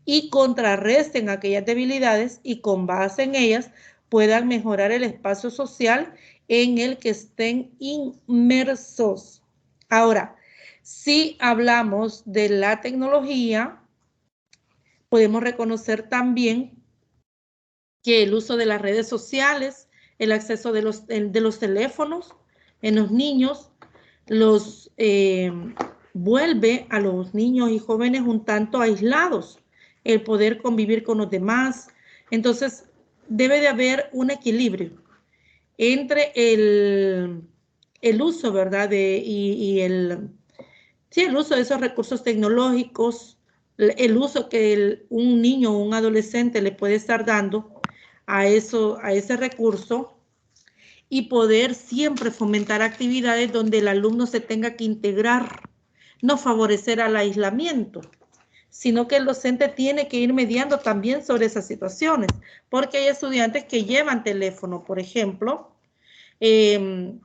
y contrarresten aquellas debilidades y con base en ellas puedan mejorar el espacio social en el que estén inmersos. Ahora, si hablamos de la tecnología, podemos reconocer también que el uso de las redes sociales, el acceso de los teléfonos en los niños, los vuelve a los niños y jóvenes un tanto aislados, el poder convivir con los demás. Entonces, debe de haber un equilibrio entre el uso, ¿verdad? El uso de esos recursos tecnológicos, el uso que un niño o un adolescente le puede estar dando a ese recurso, y poder siempre fomentar actividades donde el alumno se tenga que integrar, no favorecer al aislamiento, sino que el docente tiene que ir mediando también sobre esas situaciones, porque hay estudiantes que llevan teléfono, por ejemplo, hay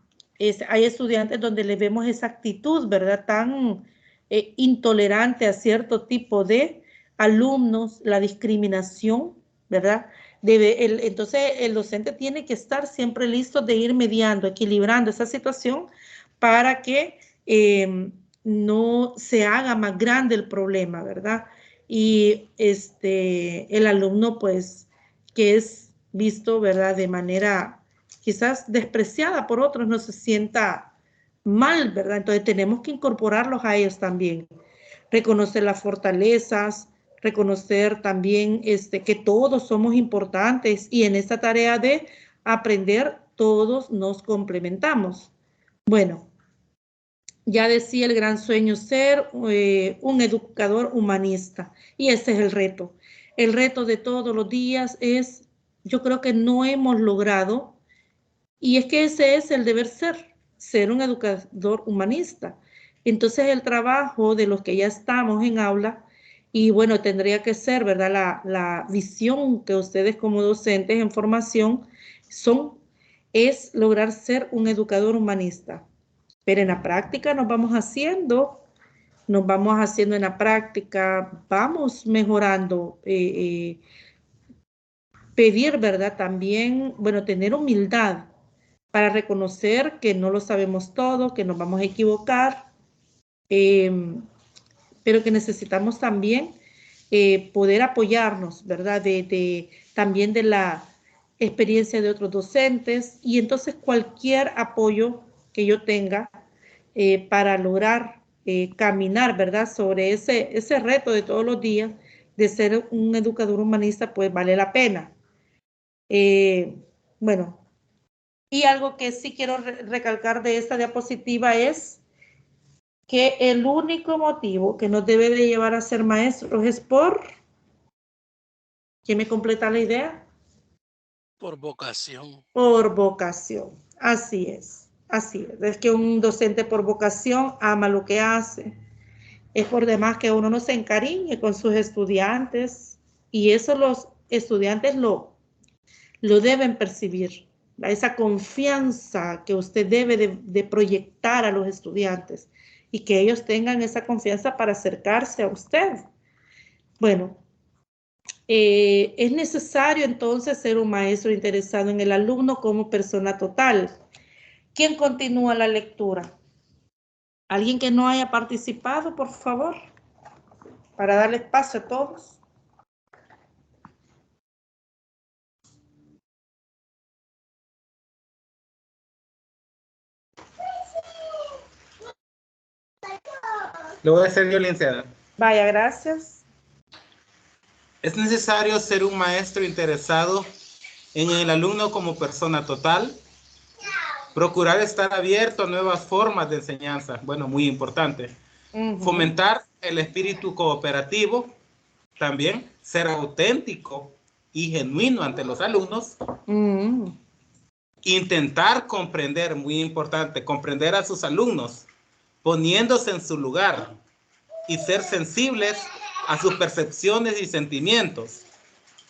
estudiantes donde le vemos esa actitud, ¿verdad? Tan intolerante a cierto tipo de alumnos, la discriminación, ¿verdad? Entonces, el docente tiene que estar siempre listo de ir mediando, equilibrando esa situación para que no se haga más grande el problema, ¿verdad? Y el alumno, pues, que es visto, ¿verdad? De manera quizás despreciada por otros, no se sienta mal, ¿verdad? Entonces tenemos que incorporarlos a ellos también. Reconocer las fortalezas, reconocer también que todos somos importantes y en esta tarea de aprender todos nos complementamos. Bueno, ya decía el gran sueño ser un educador humanista y ese es el reto. El reto de todos los días es, yo creo que no hemos logrado, y es que ese es el deber ser un educador humanista. Entonces el trabajo de los que ya estamos en aula, y bueno, tendría que ser, ¿verdad? La visión que ustedes como docentes en formación es lograr ser un educador humanista. Pero en la práctica nos vamos haciendo en la práctica, vamos mejorando, pedir, ¿verdad? También, bueno, tener humildad para reconocer que no lo sabemos todo, que nos vamos a equivocar, pero que necesitamos también poder apoyarnos, ¿verdad? También de la experiencia de otros docentes, y entonces cualquier apoyo que yo tenga para lograr caminar, ¿verdad? Sobre ese reto de todos los días de ser un educador humanista, pues vale la pena. Bueno, Y algo que sí quiero recalcar de esta diapositiva es que el único motivo que nos debe de llevar a ser maestros es por... ¿Quién me completa la idea? Por vocación. Por vocación. Así es. Así es. Es que un docente por vocación ama lo que hace. Es por demás que uno no se encariñe con sus estudiantes. Y eso los estudiantes lo deben percibir. Esa confianza que usted debe de proyectar a los estudiantes y que ellos tengan esa confianza para acercarse a usted. Bueno, es necesario entonces ser un maestro interesado en el alumno como persona total. ¿Quién continúa la lectura? ¿Alguien que no haya participado, por favor? Para darle espacio a todos. Lo voy a hacer yo, licenciada. Vaya, gracias. Es necesario ser un maestro interesado en el alumno como persona total. Procurar estar abierto a nuevas formas de enseñanza. Bueno, muy importante. Fomentar el espíritu cooperativo. También ser auténtico y genuino ante los alumnos. Intentar comprender, muy importante, comprender a sus alumnos, poniéndose en su lugar y ser sensibles a sus percepciones y sentimientos.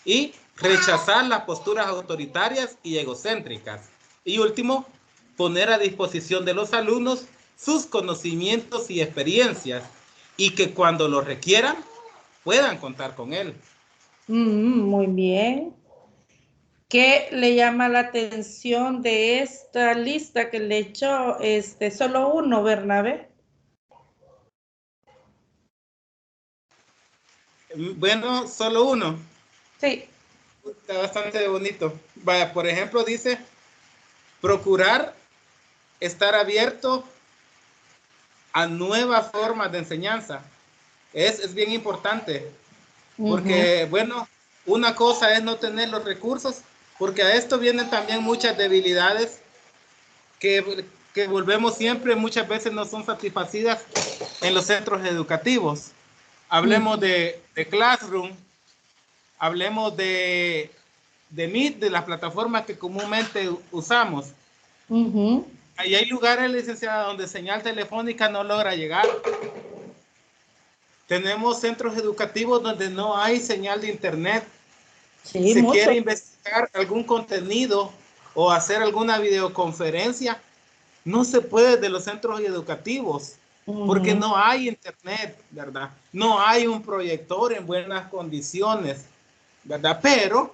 Y rechazar las posturas autoritarias y egocéntricas. Y último, poner a disposición de los alumnos sus conocimientos y experiencias y que cuando lo requieran puedan contar con él. Muy bien. ¿Qué le llama la atención de esta lista que le echó solo uno, Bernabé? Bueno, solo uno. Sí. Está bastante bonito. Vaya, por ejemplo, dice procurar estar abierto a nuevas formas de enseñanza. Es bien importante. Porque, bueno, una cosa es no tener los recursos, porque a esto vienen también muchas debilidades que volvemos siempre, muchas veces no son satisfacidas en los centros educativos. Hablemos de Classroom, hablemos de Meet, de las plataformas que comúnmente usamos. Ahí hay lugares, licenciada, donde señal telefónica no logra llegar. Tenemos centros educativos donde no hay señal de internet. Sí, Se quiere investigar algún contenido o hacer alguna videoconferencia, no se puede de los centros educativos porque no hay internet, ¿verdad? No hay un proyector en buenas condiciones, ¿verdad? Pero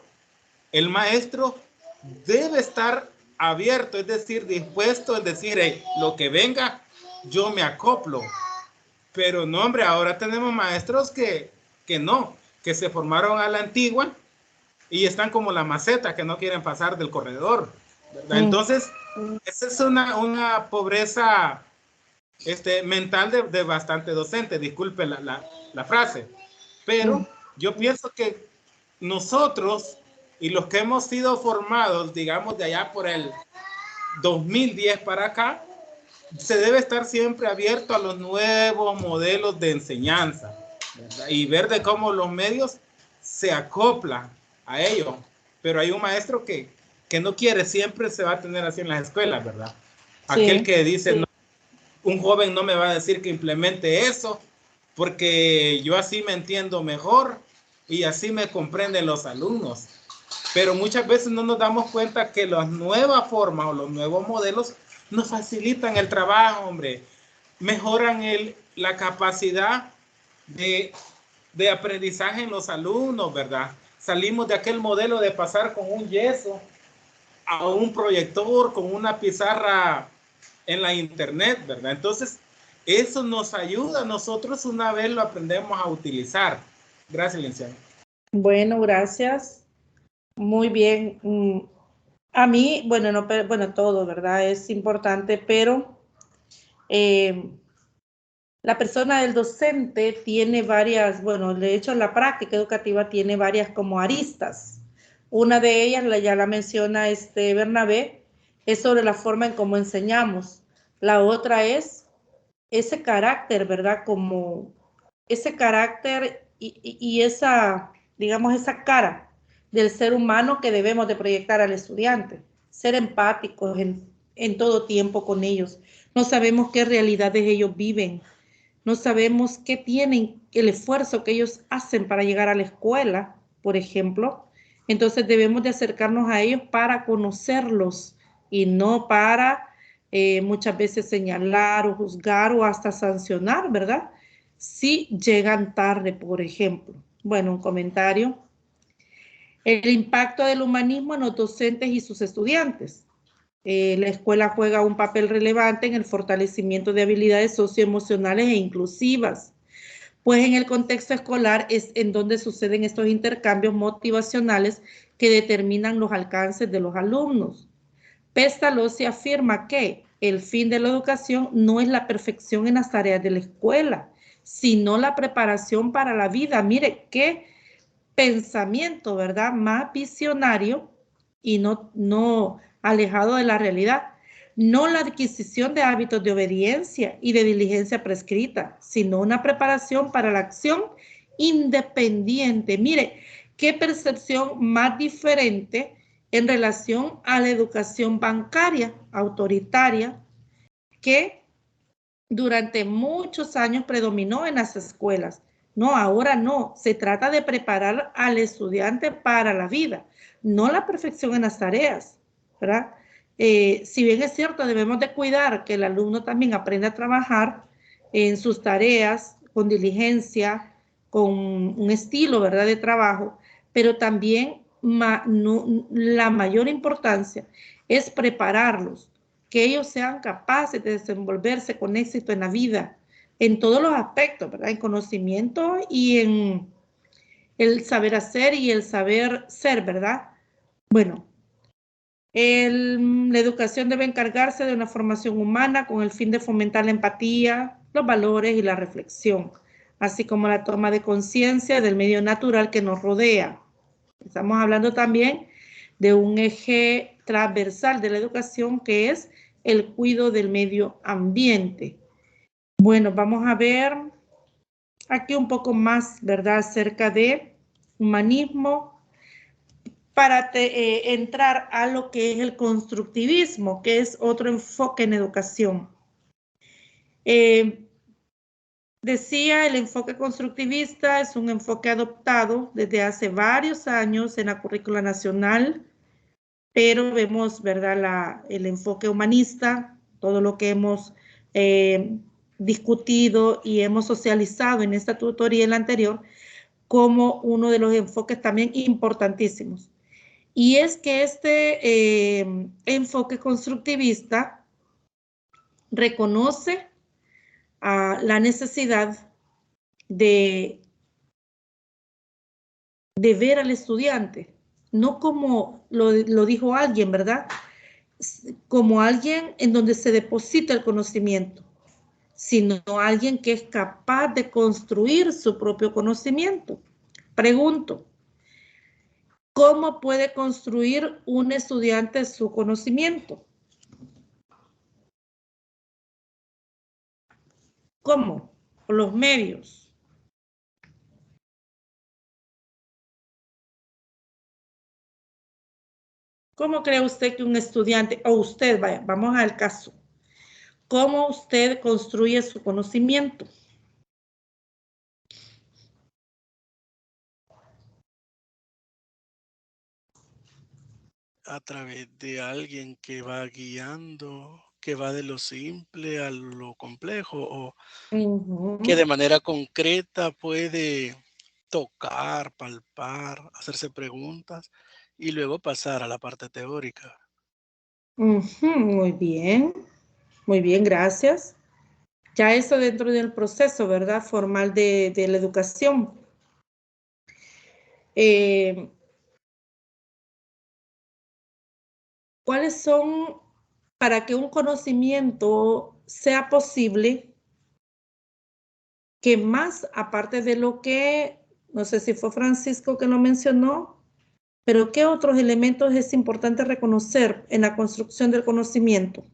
el maestro debe estar abierto, es decir, dispuesto, es decir, hey, lo que venga, yo me acoplo. Pero no, hombre, ahora tenemos maestros que no, que se formaron a la antigua y están como la maceta, que no quieren pasar del corredor, ¿verdad? Entonces, esa es una pobreza mental de bastante docente, disculpe la frase, pero yo pienso que nosotros y los que hemos sido formados, digamos, de allá por el 2010 para acá, se debe estar siempre abierto a los nuevos modelos de enseñanza, ¿verdad? Y ver de cómo los medios se acoplan a ello. Pero hay un maestro que no quiere, siempre se va a tener así en las escuelas, ¿verdad? Sí. Aquel que dice, sí. No, un joven no me va a decir que implemente eso, porque yo así me entiendo mejor y así me comprenden los alumnos. Pero muchas veces no nos damos cuenta que las nuevas formas o los nuevos modelos nos facilitan el trabajo, hombre. Mejoran la capacidad de aprendizaje en los alumnos, ¿verdad? Salimos de aquel modelo de pasar con un yeso a un proyector, con una pizarra en la internet, ¿verdad? Entonces, eso nos ayuda a nosotros una vez lo aprendemos a utilizar. Gracias, licenciado. Bueno, gracias. Muy bien. A mí, bueno, no, bueno, todo, ¿verdad? Es importante, pero la persona del docente tiene varias, bueno, de hecho la práctica educativa tiene varias como aristas. Una de ellas, ya la menciona Bernabé, es sobre la forma en cómo enseñamos. La otra es ese carácter, ¿verdad? Como ese carácter y esa, digamos, esa cara del ser humano que debemos de proyectar al estudiante. Ser empáticos en todo tiempo con ellos. No sabemos qué realidades ellos viven. No sabemos qué tienen, el esfuerzo que ellos hacen para llegar a la escuela, por ejemplo. Entonces debemos de acercarnos a ellos para conocerlos y no para muchas veces señalar o juzgar o hasta sancionar, ¿verdad? Si llegan tarde, por ejemplo. Bueno, un comentario. El impacto del humanismo en los docentes y sus estudiantes. La escuela juega un papel relevante en el fortalecimiento de habilidades socioemocionales e inclusivas, pues en el contexto escolar es en donde suceden estos intercambios motivacionales que determinan los alcances de los alumnos. Pestalozzi afirma que el fin de la educación no es la perfección en las tareas de la escuela, sino la preparación para la vida. Mire, qué pensamiento, ¿verdad? Más visionario y no alejado de la realidad. No la adquisición de hábitos de obediencia y de diligencia prescrita, sino una preparación para la acción independiente. Mire, qué percepción más diferente en relación a la educación bancaria, autoritaria, que durante muchos años predominó en las escuelas. No, ahora no. Se trata de preparar al estudiante para la vida, no la perfección en las tareas, ¿verdad? Si bien es cierto, debemos de cuidar que el alumno también aprenda a trabajar en sus tareas con diligencia, con un estilo, ¿verdad?, de trabajo, pero también la mayor importancia es prepararlos, que ellos sean capaces de desenvolverse con éxito en la vida, en todos los aspectos, ¿verdad? En conocimiento y en el saber hacer y el saber ser, ¿verdad? Bueno, la educación debe encargarse de una formación humana con el fin de fomentar la empatía, los valores y la reflexión, así como la toma de conciencia del medio natural que nos rodea. Estamos hablando también de un eje transversal de la educación que es el cuidado del medio ambiente. Bueno, vamos a ver aquí un poco más, ¿verdad?, acerca de humanismo para entrar a lo que es el constructivismo, que es otro enfoque en educación. Decía, el enfoque constructivista es un enfoque adoptado desde hace varios años en la currícula nacional, pero vemos, ¿verdad?, el enfoque humanista, todo lo que hemos discutido y hemos socializado en esta tutoría y en la anterior, como uno de los enfoques también importantísimos. Y es que este enfoque constructivista reconoce la necesidad de ver al estudiante, no como lo dijo alguien, ¿verdad?, como alguien en donde se deposita el conocimiento, sino alguien que es capaz de construir su propio conocimiento. Pregunto, ¿cómo puede construir un estudiante su conocimiento? ¿Cómo? Por los medios. ¿Cómo cree usted que un estudiante, o usted, vaya, vamos al caso, cómo usted construye su conocimiento? A través de alguien que va guiando, que va de lo simple a lo complejo, o que de manera concreta puede tocar, palpar, hacerse preguntas y luego pasar a la parte teórica. Muy bien, gracias. Ya eso dentro del proceso, ¿verdad?, formal de la educación. ¿Cuáles son, para que un conocimiento sea posible, que más aparte de lo que, no sé si fue Francisco que lo mencionó, Pero ¿qué otros elementos es importante reconocer en la construcción del conocimiento?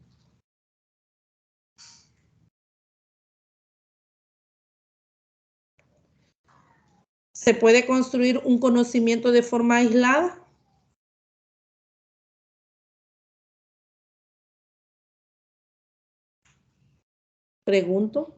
¿Se puede construir un conocimiento de forma aislada? Pregunto.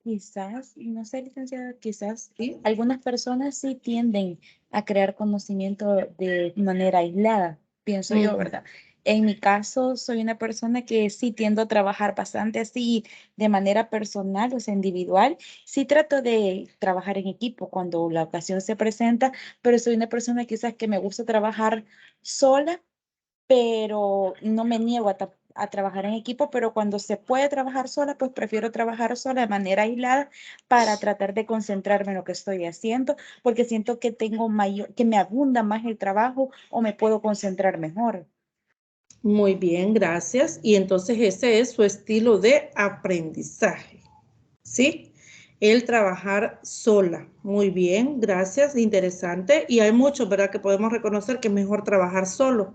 Quizás, no sé, licenciada, quizás ¿Sí? algunas personas sí tienden a crear conocimiento de manera aislada, pienso yo, ¿verdad? En mi caso, soy una persona que sí tiendo a trabajar bastante así de manera personal, o sea, individual. Sí trato de trabajar en equipo cuando la ocasión se presenta, pero soy una persona quizás que me gusta trabajar sola, pero no me niego a trabajar en equipo, pero cuando se puede trabajar sola, pues prefiero trabajar sola de manera aislada para tratar de concentrarme en lo que estoy haciendo, porque siento que tengo mayor, que me abunda más el trabajo o me puedo concentrar mejor. Muy bien, gracias. Y entonces ese es su estilo de aprendizaje, ¿sí? El trabajar sola. Muy bien, gracias, interesante. Y hay muchos, ¿verdad?, que podemos reconocer que es mejor trabajar solo.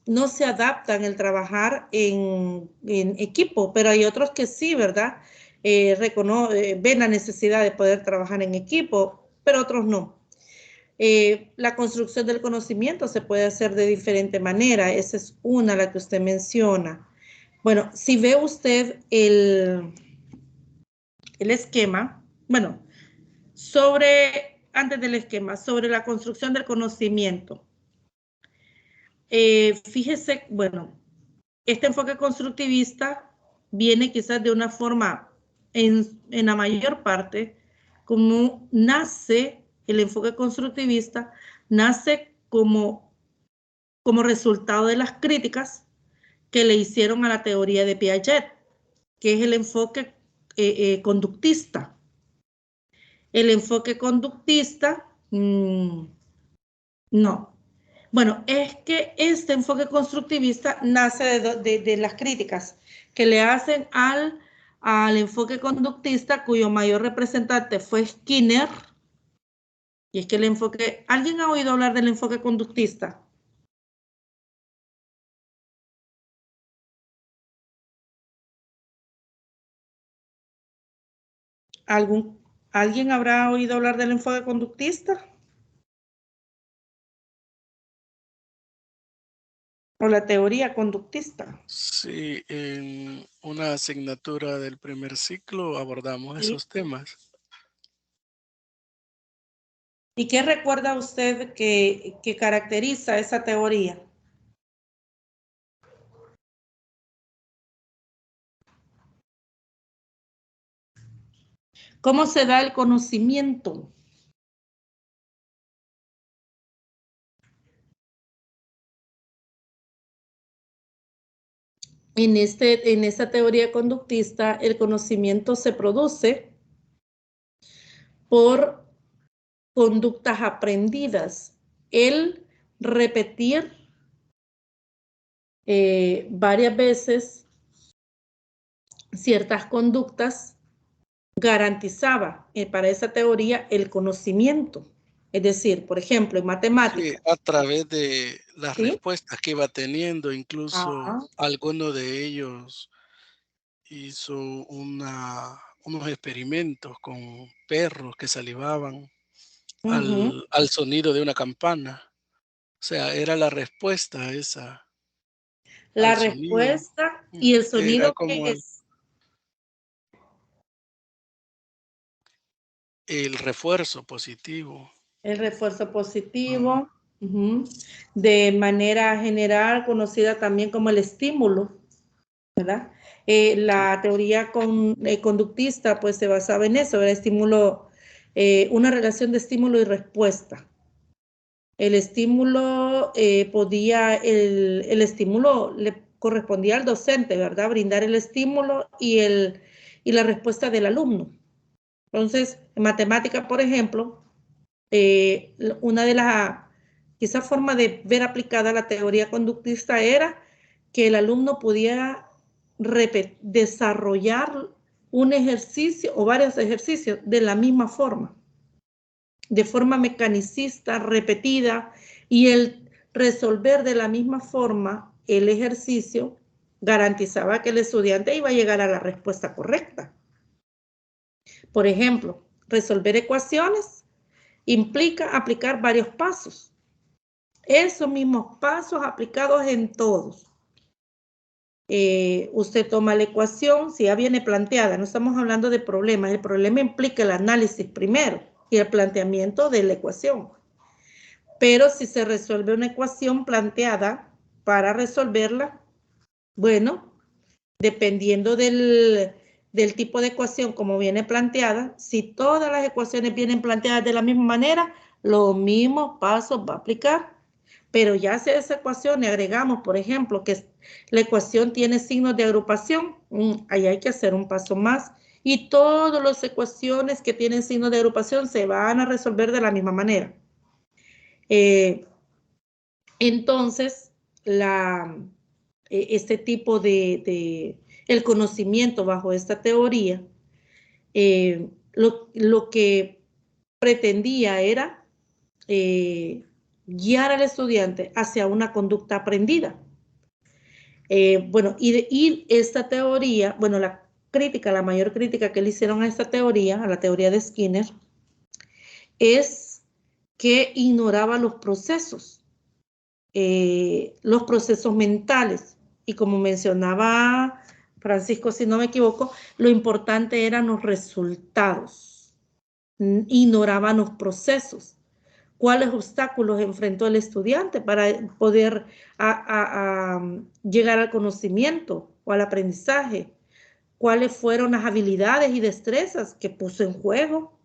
No se adaptan el trabajar en equipo, pero hay otros que sí, ¿verdad? Ven la necesidad de poder trabajar en equipo, pero otros no. La construcción del conocimiento se puede hacer de diferente manera. Esa es una, la que usted menciona. Bueno, si ve usted el esquema, bueno, antes del esquema, sobre la construcción del conocimiento. Fíjese, bueno, este enfoque constructivista viene quizás de una forma, en la mayor parte, como nace el enfoque constructivista, nace como resultado de las críticas que le hicieron a la teoría de Piaget, que es el enfoque conductista. El enfoque conductista, no. Bueno, es que este enfoque constructivista nace de las críticas que le hacen al enfoque conductista, cuyo mayor representante fue Skinner. Y es que el enfoque, ¿alguien ha oído hablar del enfoque conductista? ¿Alguien habrá oído hablar del enfoque conductista? ¿O la teoría conductista? Sí, en una asignatura del primer ciclo abordamos Sí. esos temas. ¿Y qué recuerda usted que caracteriza esa teoría? ¿Cómo se da el conocimiento? En esta teoría conductista, el conocimiento se produce por conductas aprendidas. El repetir varias veces ciertas conductas garantizaba para esa teoría el conocimiento. Es decir, por ejemplo, en Sí, matemáticas. a través de las ¿Sí? respuestas que iba teniendo, incluso Ajá. alguno de ellos hizo unos experimentos con perros que salivaban Uh-huh. al sonido de una campana. O sea, era la respuesta esa La al sonido. respuesta y el Era sonido que como es el refuerzo positivo. el refuerzo Ujú. positivo, de manera general conocida también como el estímulo, ¿verdad? Sí, La teoría conductista pues se basaba en eso, el estímulo, una relación de estímulo y respuesta. El estímulo el estímulo le correspondía al docente, ¿verdad? Brindar el estímulo y la respuesta del alumno. Entonces, en matemática, por ejemplo, una de las quizás formas de ver aplicada la teoría conductista era que el alumno pudiera desarrollar un ejercicio o varios ejercicios de la misma forma. de forma mecanicista, repetida, y el resolver de la misma forma el ejercicio garantizaba que el estudiante iba a llegar a la respuesta correcta. Por ejemplo, resolver ecuaciones implica aplicar varios pasos. Esos mismos pasos aplicados en todos. Usted toma la ecuación, si ya viene planteada, no estamos hablando de problemas, el problema implica el análisis primero y el planteamiento de la ecuación. Pero si se resuelve una ecuación planteada para resolverla, bueno, dependiendo del tipo de ecuación como viene planteada, si todas las ecuaciones vienen planteadas de la misma manera, los mismos pasos va a aplicar. Pero ya si a esa ecuación le agregamos, por ejemplo, que la ecuación tiene signos de agrupación, ahí hay que hacer un paso más. Y todas las ecuaciones que tienen signos de agrupación se van a resolver de la misma manera. Entonces, este tipo el conocimiento bajo esta teoría, lo que pretendía era guiar al estudiante hacia una conducta aprendida. Bueno, y esta teoría, bueno, la mayor crítica que le hicieron a esta teoría, a la teoría de Skinner, es que ignoraba los procesos mentales. Y como mencionaba Francisco, si no me equivoco, lo importante eran los resultados. Ignoraban los procesos. ¿Cuáles obstáculos enfrentó el estudiante para poder llegar al conocimiento o al aprendizaje? ¿Cuáles fueron las habilidades y destrezas que puso en juego?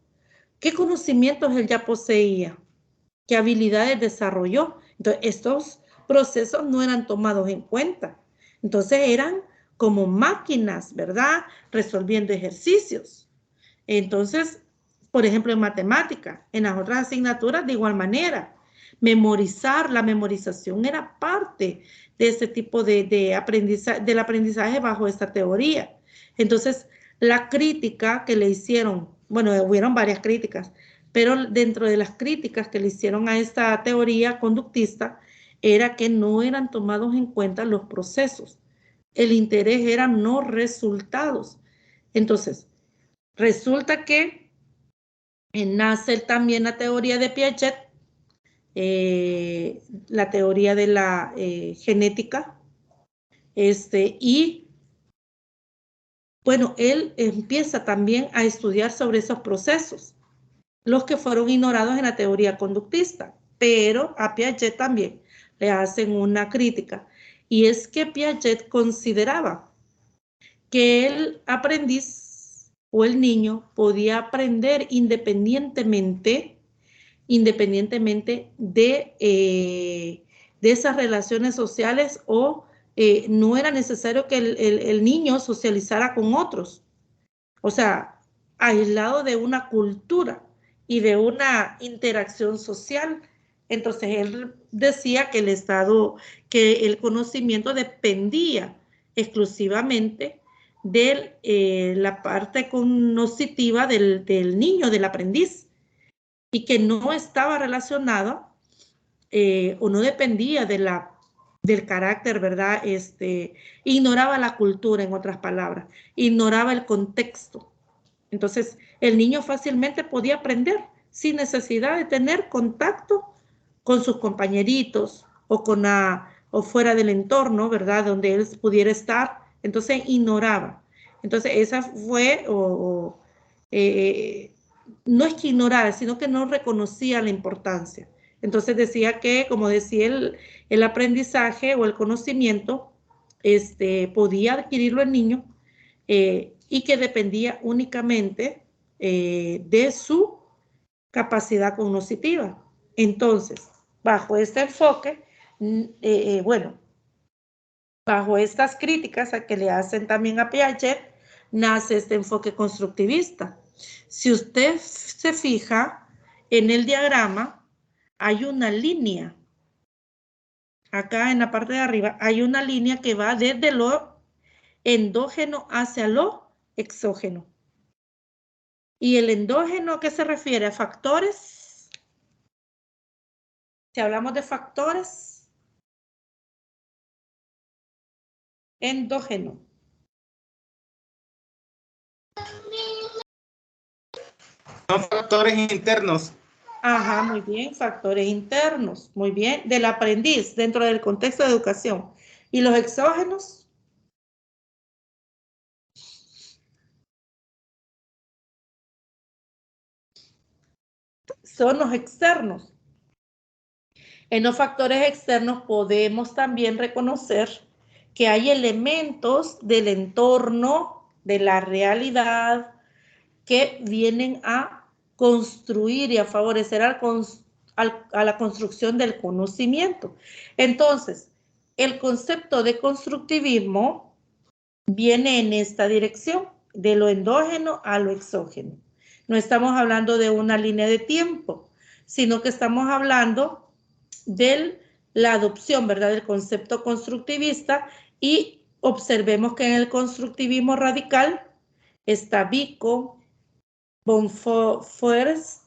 ¿Qué conocimientos él ya poseía? ¿Qué habilidades desarrolló? Entonces, estos procesos no eran tomados en cuenta. Entonces, eran como máquinas, ¿verdad? Resolviendo ejercicios. Entonces, por ejemplo, en matemática, en las otras asignaturas de igual manera. La memorización era parte de ese tipo de aprendizaje, del aprendizaje bajo esta teoría. Entonces, la crítica que le hicieron, bueno, hubieron varias críticas, pero dentro de las críticas que le hicieron a esta teoría conductista era que no eran tomados en cuenta los procesos. El interés eran no resultados. Entonces, resulta que nace también la teoría de Piaget, la teoría de la genética, y bueno, él empieza también a estudiar sobre esos procesos, los que fueron ignorados en la teoría conductista, pero a Piaget también le hacen una crítica, y es que Piaget consideraba que el aprendiz o el niño podía aprender independientemente de esas relaciones sociales, o no era necesario que el niño socializara con otros. O sea, aislado de una cultura y de una interacción social. Entonces, él decía que el conocimiento dependía exclusivamente de la parte cognitiva del niño, del aprendiz, y que no estaba relacionado o no dependía del carácter, ¿verdad? Ignoraba la cultura, en otras palabras, ignoraba el contexto. Entonces, el niño fácilmente podía aprender sin necesidad de tener contacto con sus compañeritos o fuera del entorno, ¿verdad? Donde él pudiera estar. Entonces, ignoraba. Entonces, esa fue, no es que ignorara, sino que no reconocía la importancia. Entonces decía que, como decía el aprendizaje o el conocimiento, podía adquirirlo el niño y que dependía únicamente de su capacidad cognitiva. Entonces, bajo este enfoque, bueno, bajo estas críticas a que le hacen también a Piaget, nace este enfoque constructivista. Si usted se fija en el diagrama, hay una línea. Acá en la parte de arriba hay una línea que va desde lo endógeno hacia lo exógeno. Y el endógeno, ¿a qué se refiere? A factores Si hablamos de factores endógenos. Son factores internos. Ajá, muy bien, factores internos, muy bien, del aprendiz dentro del contexto de educación. ¿Y los exógenos? Son los externos. En los factores externos podemos también reconocer que hay elementos del entorno, de la realidad, que vienen a construir y a favorecer a la construcción del conocimiento. Entonces, el concepto de constructivismo viene en esta dirección, de lo endógeno a lo exógeno. No estamos hablando de una línea de tiempo, sino que estamos hablando de la adopción, ¿verdad?, del concepto constructivista, y observemos que en el constructivismo radical está Vico, von Foerster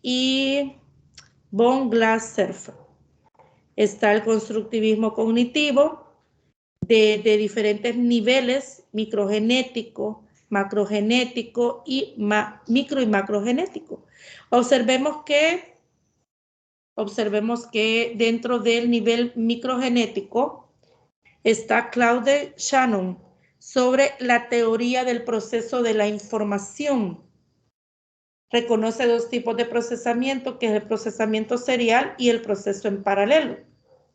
y von Glaserfer. Está el constructivismo cognitivo de diferentes niveles, microgenético, macrogenético y micro y macrogenético. Observemos que dentro del nivel microgenético está Claude Shannon sobre la teoría del proceso de la información. Reconoce dos tipos de procesamiento, que es el procesamiento serial y el proceso en paralelo.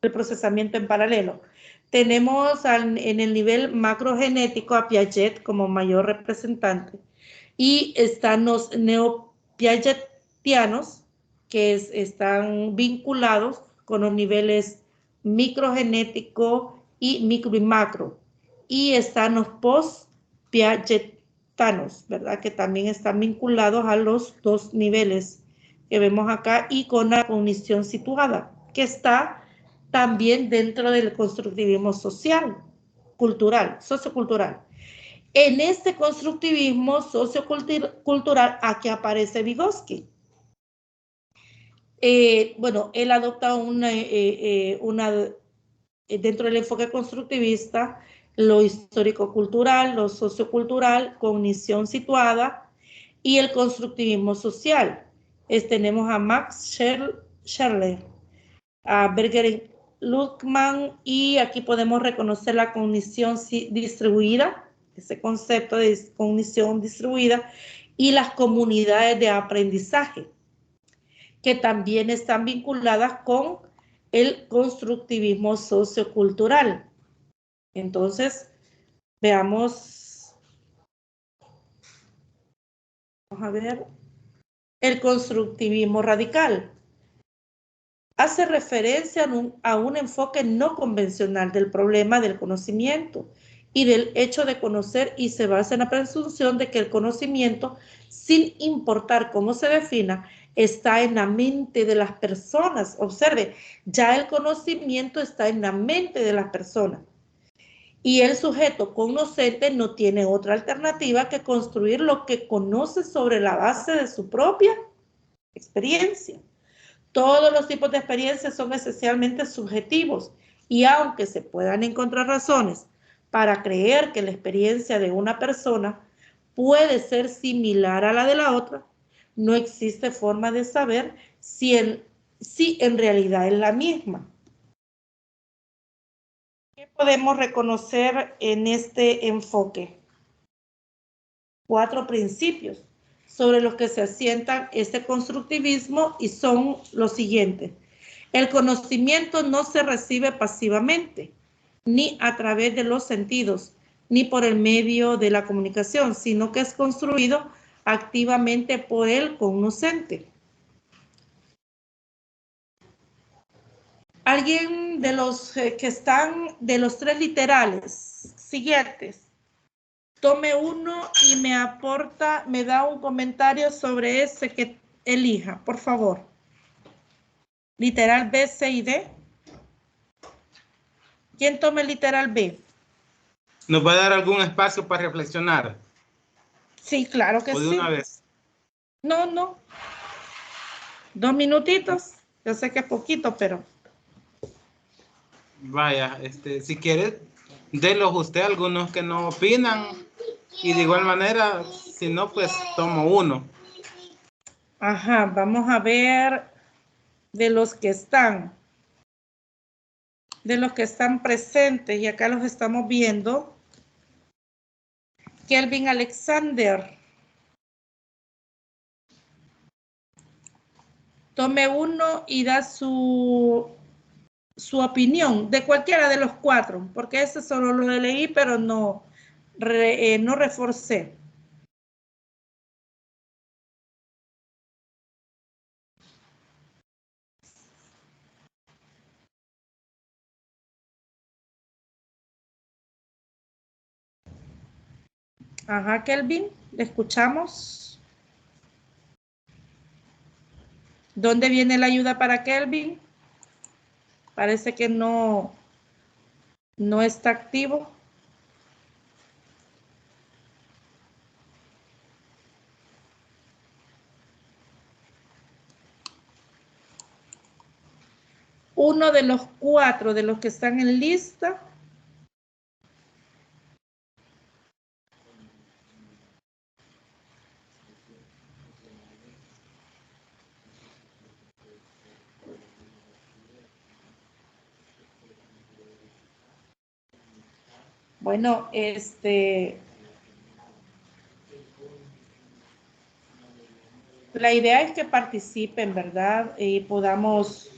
El procesamiento en paralelo. Tenemos en el nivel macrogenético a Piaget como mayor representante, y están los neopiagetianos, que están vinculados con los niveles microgenético y micro y macro, y están los post-piagetanos, ¿verdad?, que también están vinculados a los dos niveles que vemos acá, y con la cognición situada, que está también dentro del constructivismo social, cultural, sociocultural. En este constructivismo sociocultural, aquí aparece Vygotsky. Bueno, él adopta dentro del enfoque constructivista, lo histórico-cultural, lo sociocultural, cognición situada y el constructivismo social. Tenemos a Max Scherler, a Berger Luckmann, y aquí podemos reconocer la cognición distribuida, ese concepto de cognición distribuida, y las comunidades de aprendizaje, que también están vinculadas con el constructivismo sociocultural. Entonces, veamos, vamos a ver, el constructivismo radical. Hace referencia a un enfoque no convencional del problema del conocimiento y del hecho de conocer, y se basa en la presunción de que el conocimiento, sin importar cómo se defina, está en la mente de las personas. Observe, ya el conocimiento está en la mente de las personas. Y el sujeto conocente no tiene otra alternativa que construir lo que conoce sobre la base de su propia experiencia. Todos los tipos de experiencias son esencialmente subjetivos, y aunque se puedan encontrar razones para creer que la experiencia de una persona puede ser similar a la de la otra, no existe forma de saber si en realidad es la misma. ¿Qué podemos reconocer en este enfoque? 4 principios sobre los que se asienta este constructivismo, y son los siguientes. El conocimiento no se recibe pasivamente, ni a través de los sentidos, ni por el medio de la comunicación, sino que es construido activamente por el cognoscente. Alguien de los que están de los 3 literales siguientes, tome uno y me da un comentario sobre ese que elija, por favor. Literal B, C y D. ¿Quién toma el literal B? ¿Nos va a dar algún espacio para reflexionar? Sí, claro que sí. ¿O de una vez? No. 2 minutitos. Yo sé que es poquito, pero... Vaya, si quiere, délos usted algunos que no opinan. Y de igual manera, si no, pues tomo uno. Ajá, vamos a ver de los que están. De los que están presentes, y acá los estamos viendo. Kelvin Alexander. Tome uno y da su opinión de cualquiera de los 4, porque ese solo lo leí, pero no reforcé. Ajá, Kelvin, le escuchamos. ¿Dónde viene la ayuda para Kelvin? Parece que no está activo. Uno de los 4 de los que están en lista. Bueno, la idea es que participen, ¿verdad? Y podamos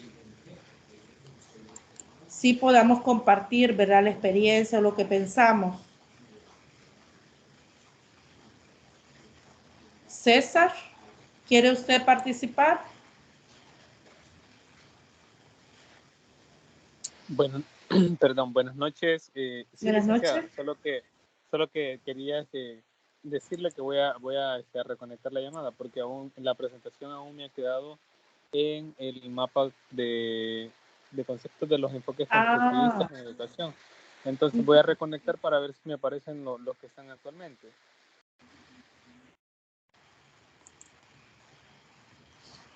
compartir, ¿verdad? La experiencia, lo que pensamos. César, ¿quiere usted participar? Bueno, perdón, buenas noches. Sí, Buenas licenciada, noches. solo que quería decirle que voy a reconectar la llamada porque aún la presentación aún me ha quedado en el mapa de conceptos de los enfoques constructivistas en educación. Entonces voy a reconectar para ver si me aparecen los que están actualmente.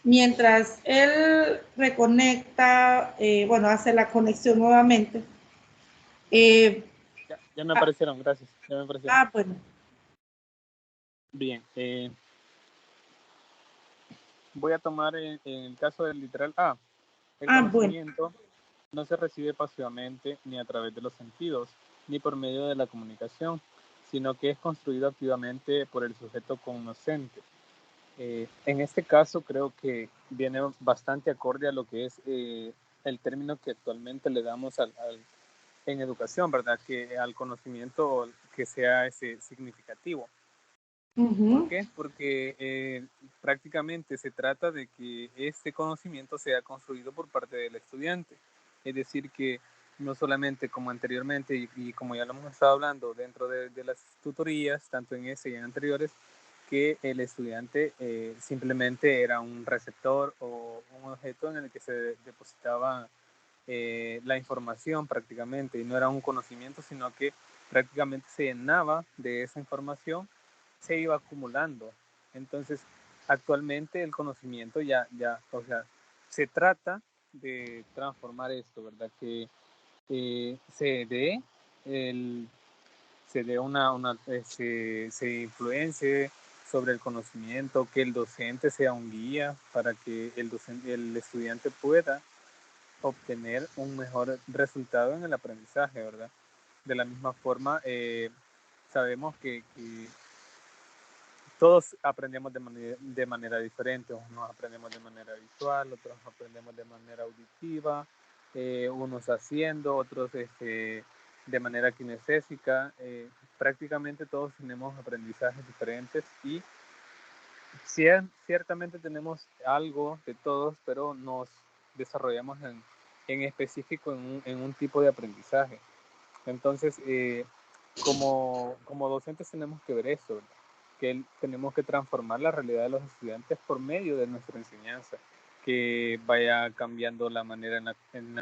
Mientras él reconecta, bueno, hace la conexión nuevamente. Ya me aparecieron, gracias. Ya me aparecieron. Bueno. Bien. Voy a tomar en el caso del literal A. El conocimiento no se recibe pasivamente ni a través de los sentidos, ni por medio de la comunicación, sino que es construido activamente por el sujeto conocente. En este caso creo que viene bastante acorde a lo que es el término que actualmente le damos en educación, ¿verdad? Que al conocimiento que sea ese significativo. ¿Por qué? Porque prácticamente se trata de que este conocimiento sea construido por parte del estudiante. Es decir, que no solamente como anteriormente y como ya lo hemos estado hablando dentro de las tutorías, tanto en ese y en anteriores, que el estudiante simplemente era un receptor o un objeto en el que se depositaba la información prácticamente, y no era un conocimiento, sino que prácticamente se llenaba de esa información, se iba acumulando. Entonces, actualmente el conocimiento o sea, se trata de transformar esto, ¿verdad? Que se influencie sobre el conocimiento, que el docente sea un guía para que el estudiante pueda obtener un mejor resultado en el aprendizaje, ¿verdad? De la misma forma, sabemos que todos aprendemos de manera diferente. Unos aprendemos de manera visual, otros aprendemos de manera auditiva, unos haciendo, otros de manera kinestésica. Prácticamente todos tenemos aprendizajes diferentes y ciertamente tenemos algo de todos, pero nos desarrollamos en específico en un tipo de aprendizaje. Entonces, como docentes tenemos que ver eso, ¿verdad? Que tenemos que transformar la realidad de los estudiantes por medio de nuestra enseñanza, que vaya cambiando la manera en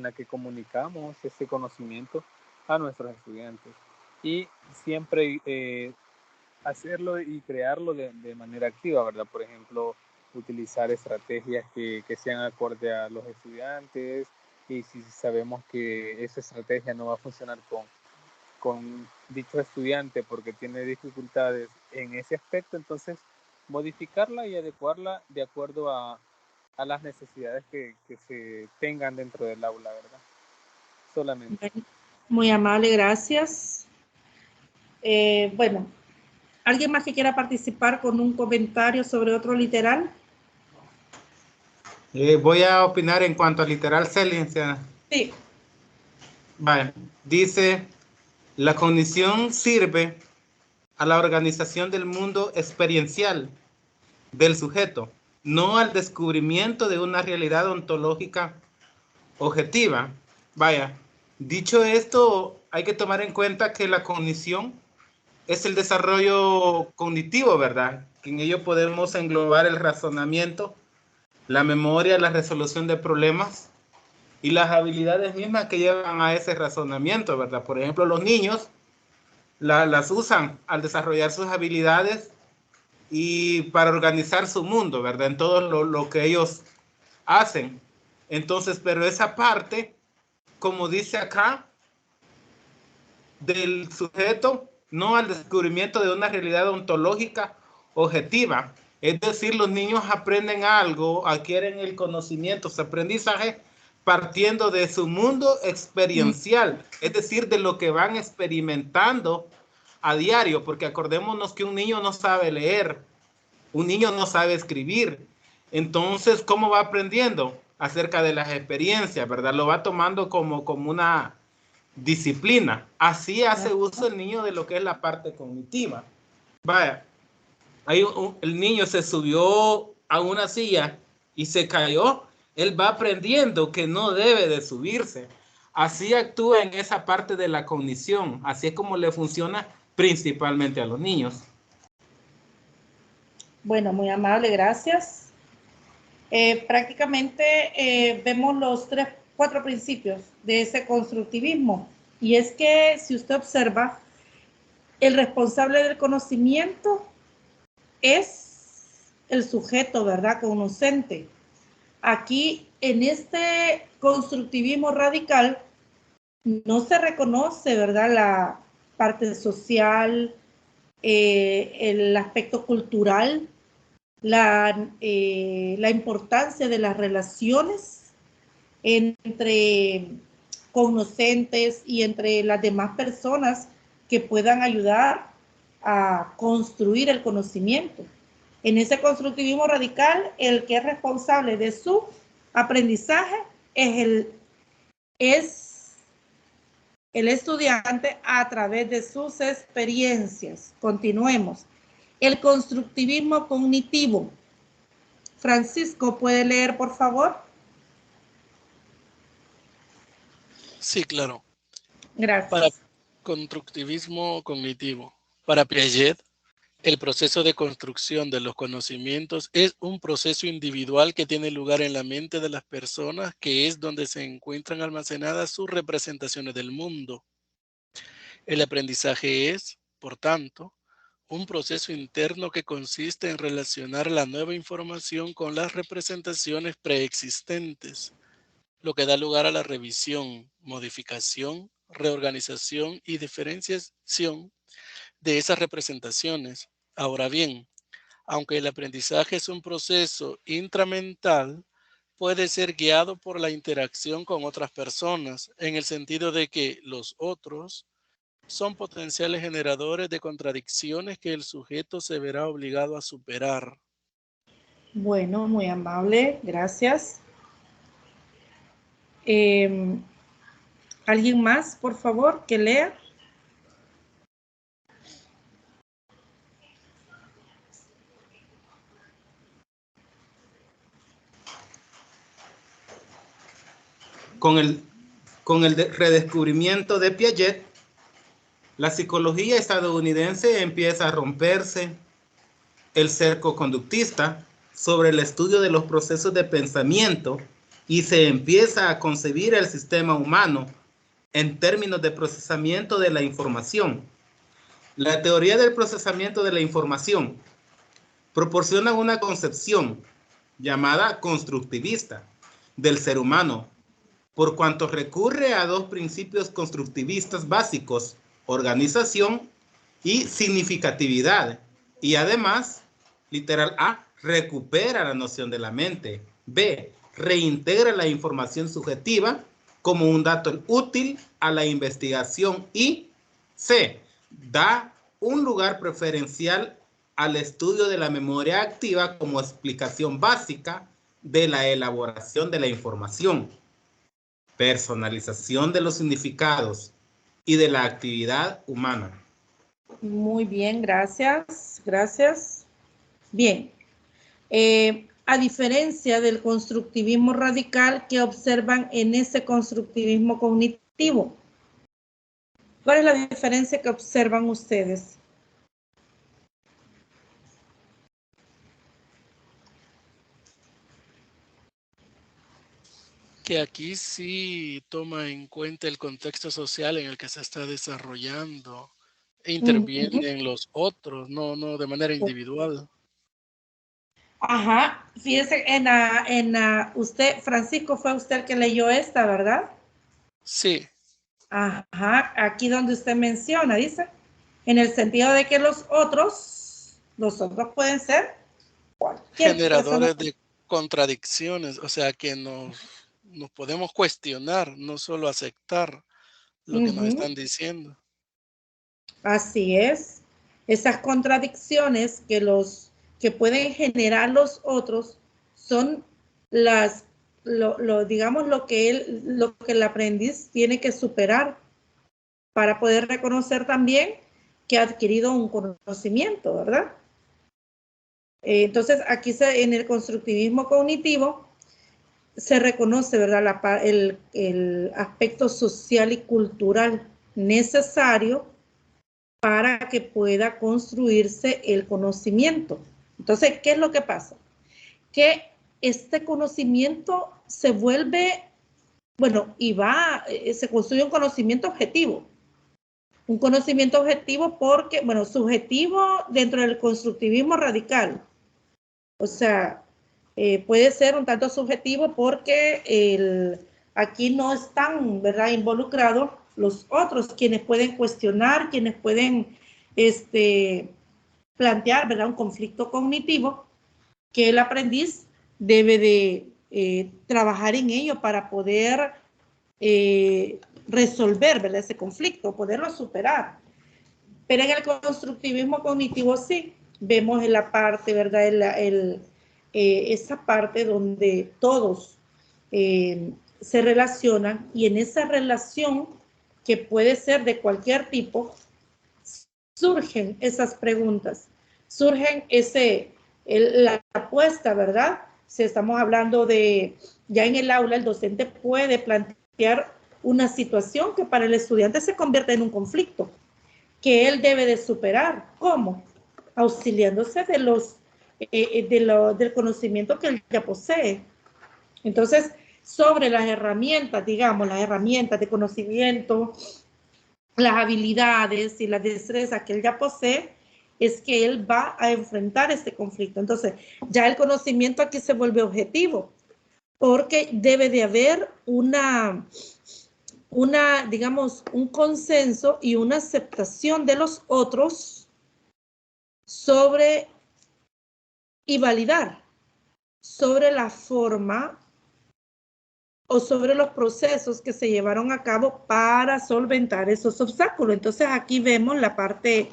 la que comunicamos ese conocimiento a nuestros estudiantes. Y siempre hacerlo y crearlo de manera activa, ¿verdad? Por ejemplo, utilizar estrategias que sean acorde a los estudiantes, y si sabemos que esa estrategia no va a funcionar con dicho estudiante porque tiene dificultades en ese aspecto, entonces modificarla y adecuarla de acuerdo a las necesidades que se tengan dentro del aula, ¿verdad? Solamente. Muy amable, gracias. Bueno, ¿alguien más que quiera participar con un comentario sobre otro literal? Voy a opinar en cuanto al literal C, licenciada. Sí. Vale. Dice, la cognición sirve a la organización del mundo experiencial del sujeto, no al descubrimiento de una realidad ontológica objetiva. Vaya, dicho esto, hay que tomar en cuenta que la cognición es el desarrollo cognitivo, ¿verdad? Que en ello podemos englobar el razonamiento, la memoria, la resolución de problemas y las habilidades mismas que llevan a ese razonamiento, ¿verdad? Por ejemplo, los niños las usan al desarrollar sus habilidades y para organizar su mundo, ¿verdad? En todo lo que ellos hacen. Entonces, pero esa parte, como dice acá, del sujeto, no al descubrimiento de una realidad ontológica objetiva. Es decir, los niños aprenden algo, adquieren el conocimiento, su aprendizaje, partiendo de su mundo experiencial, es decir, de lo que van experimentando a diario, porque acordémonos que un niño no sabe leer, un niño no sabe escribir. Entonces, ¿cómo va aprendiendo? Acerca de las experiencias, ¿verdad? Lo va tomando como una disciplina. Así hace uso el niño de lo que es la parte cognitiva. Vaya, el niño se subió a una silla y se cayó. Él va aprendiendo que no debe de subirse. Así actúa en esa parte de la cognición. Así es como le funciona principalmente a los niños. Bueno, muy amable, gracias. Prácticamente vemos los 4 principios de ese constructivismo. Y es que, si usted observa, el responsable del conocimiento es el sujeto, ¿verdad? Cognoscente. Aquí, en este constructivismo radical, no se reconoce, ¿verdad?, la parte social, el aspecto cultural, la importancia de las relaciones entre cognoscentes y entre las demás personas que puedan ayudar a construir el conocimiento. En ese constructivismo radical, el que es responsable de su aprendizaje es el estudiante a través de sus experiencias. Continuemos. El constructivismo cognitivo. Francisco, ¿puede leer, por favor? Sí, claro. Gracias. Para constructivismo cognitivo. Para Piaget, el proceso de construcción de los conocimientos es un proceso individual que tiene lugar en la mente de las personas, que es donde se encuentran almacenadas sus representaciones del mundo. El aprendizaje es, por tanto, un proceso interno que consiste en relacionar la nueva información con las representaciones preexistentes, lo que da lugar a la revisión, modificación, reorganización y diferenciación de esas representaciones. Ahora bien, aunque el aprendizaje es un proceso intramental, puede ser guiado por la interacción con otras personas, en el sentido de que los otros son potenciales generadores de contradicciones que el sujeto se verá obligado a superar. Bueno, muy amable, gracias. ¿Alguien más, por favor, que lea? Con el redescubrimiento de Piaget, la psicología estadounidense empieza a romperse el cerco conductista sobre el estudio de los procesos de pensamiento y se empieza a concebir el sistema humano en términos de procesamiento de la información. La teoría del procesamiento de la información proporciona una concepción llamada constructivista del ser humano, por cuanto recurre a dos principios constructivistas básicos: organización y significatividad. Y además, literal A, recupera la noción de la mente. B, reintegra la información subjetiva como un dato útil a la investigación. Y C, da un lugar preferencial al estudio de la memoria activa como explicación básica de la elaboración de la información, personalización de los significados y de la actividad humana. Muy bien, gracias. Gracias. Bien. A diferencia del constructivismo radical, ¿qué observan en ese constructivismo cognitivo? ¿Cuál es la diferencia que observan ustedes? Que aquí sí toma en cuenta el contexto social en el que se está desarrollando e interviene en los otros, no de manera individual. Ajá, fíjese, usted, Francisco, fue usted el que leyó esta, ¿verdad? Sí. Ajá, aquí donde usted menciona, dice, en el sentido de que los otros pueden ser cualquier generadores persona. de contradicciones, o sea que nos podemos cuestionar, no solo aceptar lo que nos están diciendo. Así es. Esas contradicciones que pueden generar los otros son digamos, lo que el aprendiz tiene que superar para poder reconocer también que ha adquirido un conocimiento, ¿verdad? Entonces, aquí en el constructivismo cognitivo se reconoce, ¿verdad?, el aspecto social y cultural necesario para que pueda construirse el conocimiento. Entonces, ¿qué es lo que pasa? Que este conocimiento se vuelve, bueno, se construye un conocimiento objetivo. Un conocimiento objetivo porque, bueno, subjetivo dentro del constructivismo radical. O sea, puede ser un tanto subjetivo porque aquí no están, ¿verdad?, involucrados los otros, quienes pueden cuestionar, quienes pueden plantear, ¿verdad?, un conflicto cognitivo que el aprendiz debe de trabajar en ello para poder resolver, ¿verdad?, ese conflicto, poderlo superar. Pero en el constructivismo cognitivo sí, vemos en la parte, ¿verdad?, esa parte donde todos se relacionan, y en esa relación, que puede ser de cualquier tipo, surgen esas preguntas, surgen la apuesta, ¿verdad? Si estamos hablando de, ya en el aula, el docente puede plantear una situación que para el estudiante se convierte en un conflicto, que él debe de superar. ¿Cómo? Auxiliándose del conocimiento que él ya posee. Entonces, sobre las herramientas, digamos, las herramientas de conocimiento, las habilidades y las destrezas que él ya posee, es que él va a enfrentar este conflicto. Entonces, ya el conocimiento aquí se vuelve objetivo, porque debe de haber digamos, un consenso y una aceptación de los otros sobre y validar sobre la forma o sobre los procesos que se llevaron a cabo para solventar esos obstáculos. Entonces aquí vemos la parte,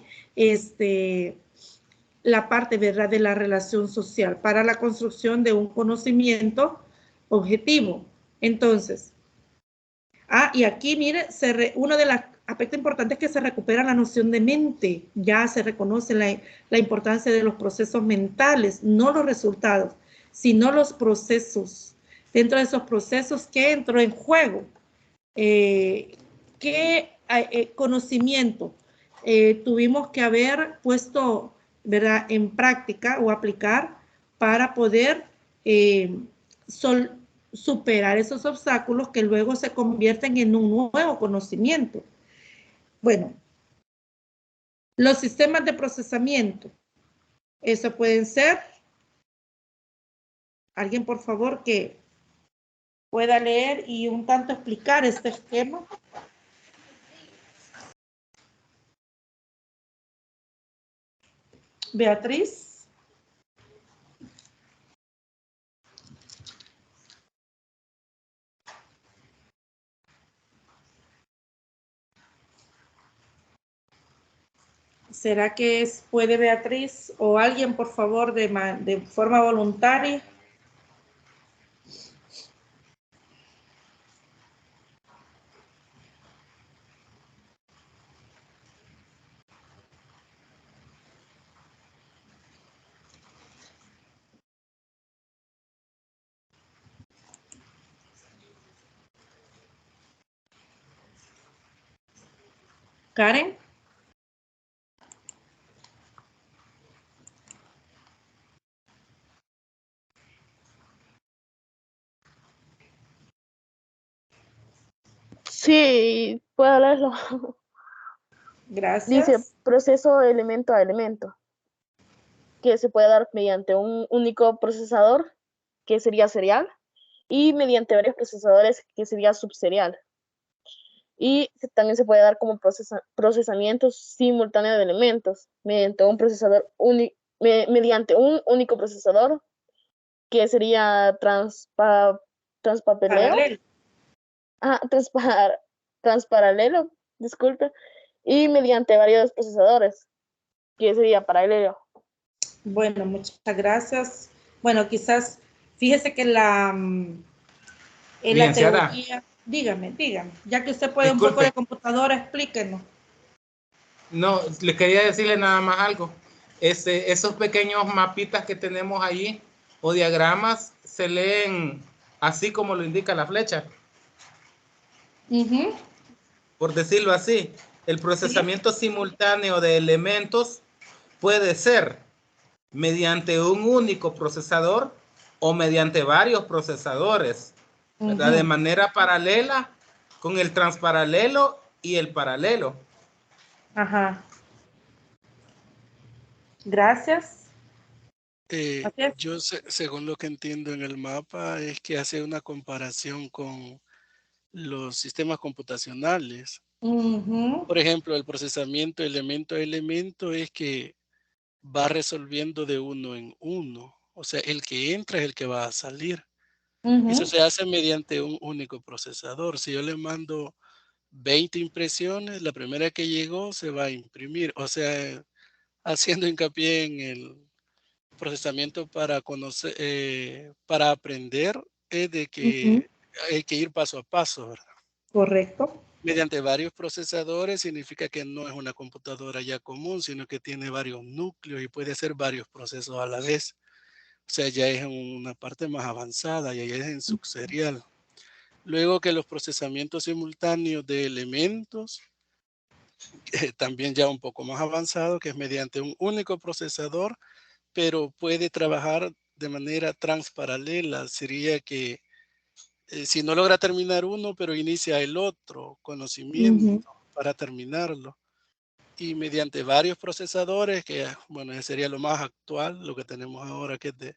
¿verdad?, de la relación social para la construcción de un conocimiento objetivo. Entonces, y aquí, mire, uno de los aspectos importantes es que se recupera la noción de mente. Ya se reconoce la importancia de los procesos mentales, no los resultados, sino los procesos. Dentro de esos procesos, ¿qué entró en juego? ¿Qué conocimiento tuvimos que haber puesto, ¿verdad?, en práctica o aplicar para poder superar esos obstáculos que luego se convierten en un nuevo conocimiento? Bueno, los sistemas de procesamiento, eso pueden ser Alguien, por favor, que pueda leer y un tanto explicar este esquema. Beatriz. ¿Será que puede Beatriz o alguien, por favor, de forma voluntaria? Karen. Sí, puedo leerlo. Gracias. Dice proceso elemento a elemento, que se puede dar mediante un único procesador, que sería serial, y mediante varios procesadores, que sería subserial. Y también se puede dar como procesamiento simultáneo de elementos, mediante un procesador mediante un único procesador, que sería transpapeleo. Paralelo. Transparalelo, disculpe, y mediante varios procesadores, que sería paralelo. Bueno, muchas gracias. Bueno, quizás, fíjese que en la teoría, dígame, ya que usted puede Disculpe. un poco de computadora, explíquenos. No, le quería decirle nada más algo. Esos pequeños mapitas que tenemos allí o diagramas se leen así como lo indica la flecha. Por decirlo así, el procesamiento simultáneo de elementos puede ser mediante un único procesador o mediante varios procesadores, ¿verdad? De manera paralela con el transparalelo y el paralelo. Ajá. Gracias. Yo, según lo que entiendo en el mapa, es que hace una comparación con los sistemas computacionales. Por ejemplo, el procesamiento elemento a elemento es que va resolviendo de uno en uno. O sea, el que entra es el que va a salir. Eso se hace mediante un único procesador. Si yo le mando 20 impresiones, la primera que llegó se va a imprimir. O sea, haciendo hincapié en el procesamiento para conocer, para aprender, es de que hay que ir paso a paso, ¿verdad? Correcto. Mediante varios procesadores significa que no es una computadora ya común, sino que tiene varios núcleos y puede hacer varios procesos a la vez. O sea, ya es una parte más avanzada, ya es en subserial. Luego que los procesamientos simultáneos de elementos, también ya un poco más avanzado, que es mediante un único procesador, pero puede trabajar de manera transparalela. Sería que si no logra terminar uno, pero inicia el otro conocimiento para terminarlo. Y mediante varios procesadores, que bueno, ese sería lo más actual, lo que tenemos ahora, que es de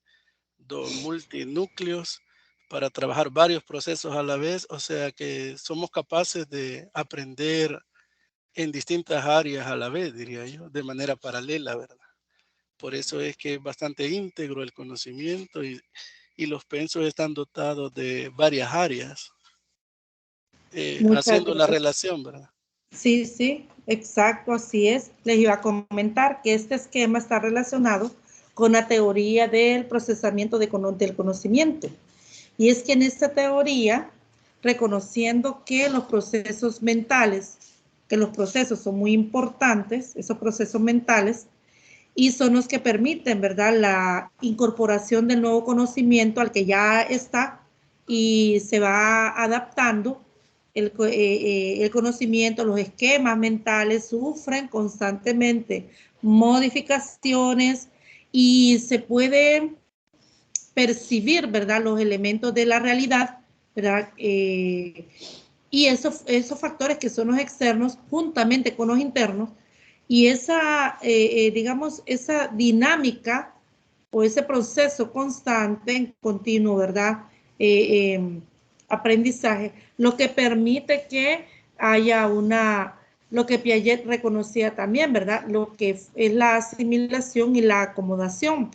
2 multinúcleos, para trabajar varios procesos a la vez. O sea que somos capaces de aprender en distintas áreas a la vez, diría yo, de manera paralela, ¿verdad? Por eso es que es bastante íntegro el conocimiento y los pensos están dotados de varias áreas, haciendo la relación, ¿verdad? Sí, sí, exacto, así es. Les iba a comentar que este esquema está relacionado con la teoría del procesamiento del conocimiento. Y es que en esta teoría, reconociendo que los procesos mentales, que los procesos son muy importantes, esos procesos mentales, y son los que permiten, ¿verdad?, la incorporación del nuevo conocimiento al que ya está y se va adaptando. El conocimiento, los esquemas mentales sufren constantemente modificaciones y se puede percibir, ¿verdad?, los elementos de la realidad, ¿verdad? Y esos factores que son los externos, juntamente con los internos, y esa, digamos, esa dinámica o ese proceso constante, continuo, ¿verdad? Aprendizaje, lo que permite que haya lo que Piaget reconocía también, ¿verdad? Lo que es la asimilación y la acomodación.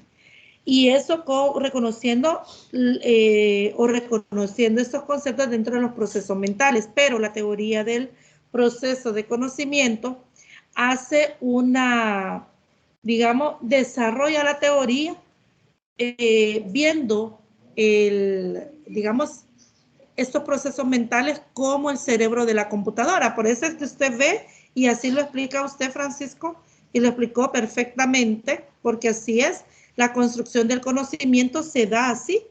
Y eso reconociendo estos conceptos dentro de los procesos mentales, pero la teoría del proceso de conocimiento hace desarrolla la teoría viendo estos procesos mentales como el cerebro de la computadora. Por eso es que usted ve, y así lo explica usted, Francisco, y lo explicó perfectamente, porque así es, la construcción del conocimiento se da así,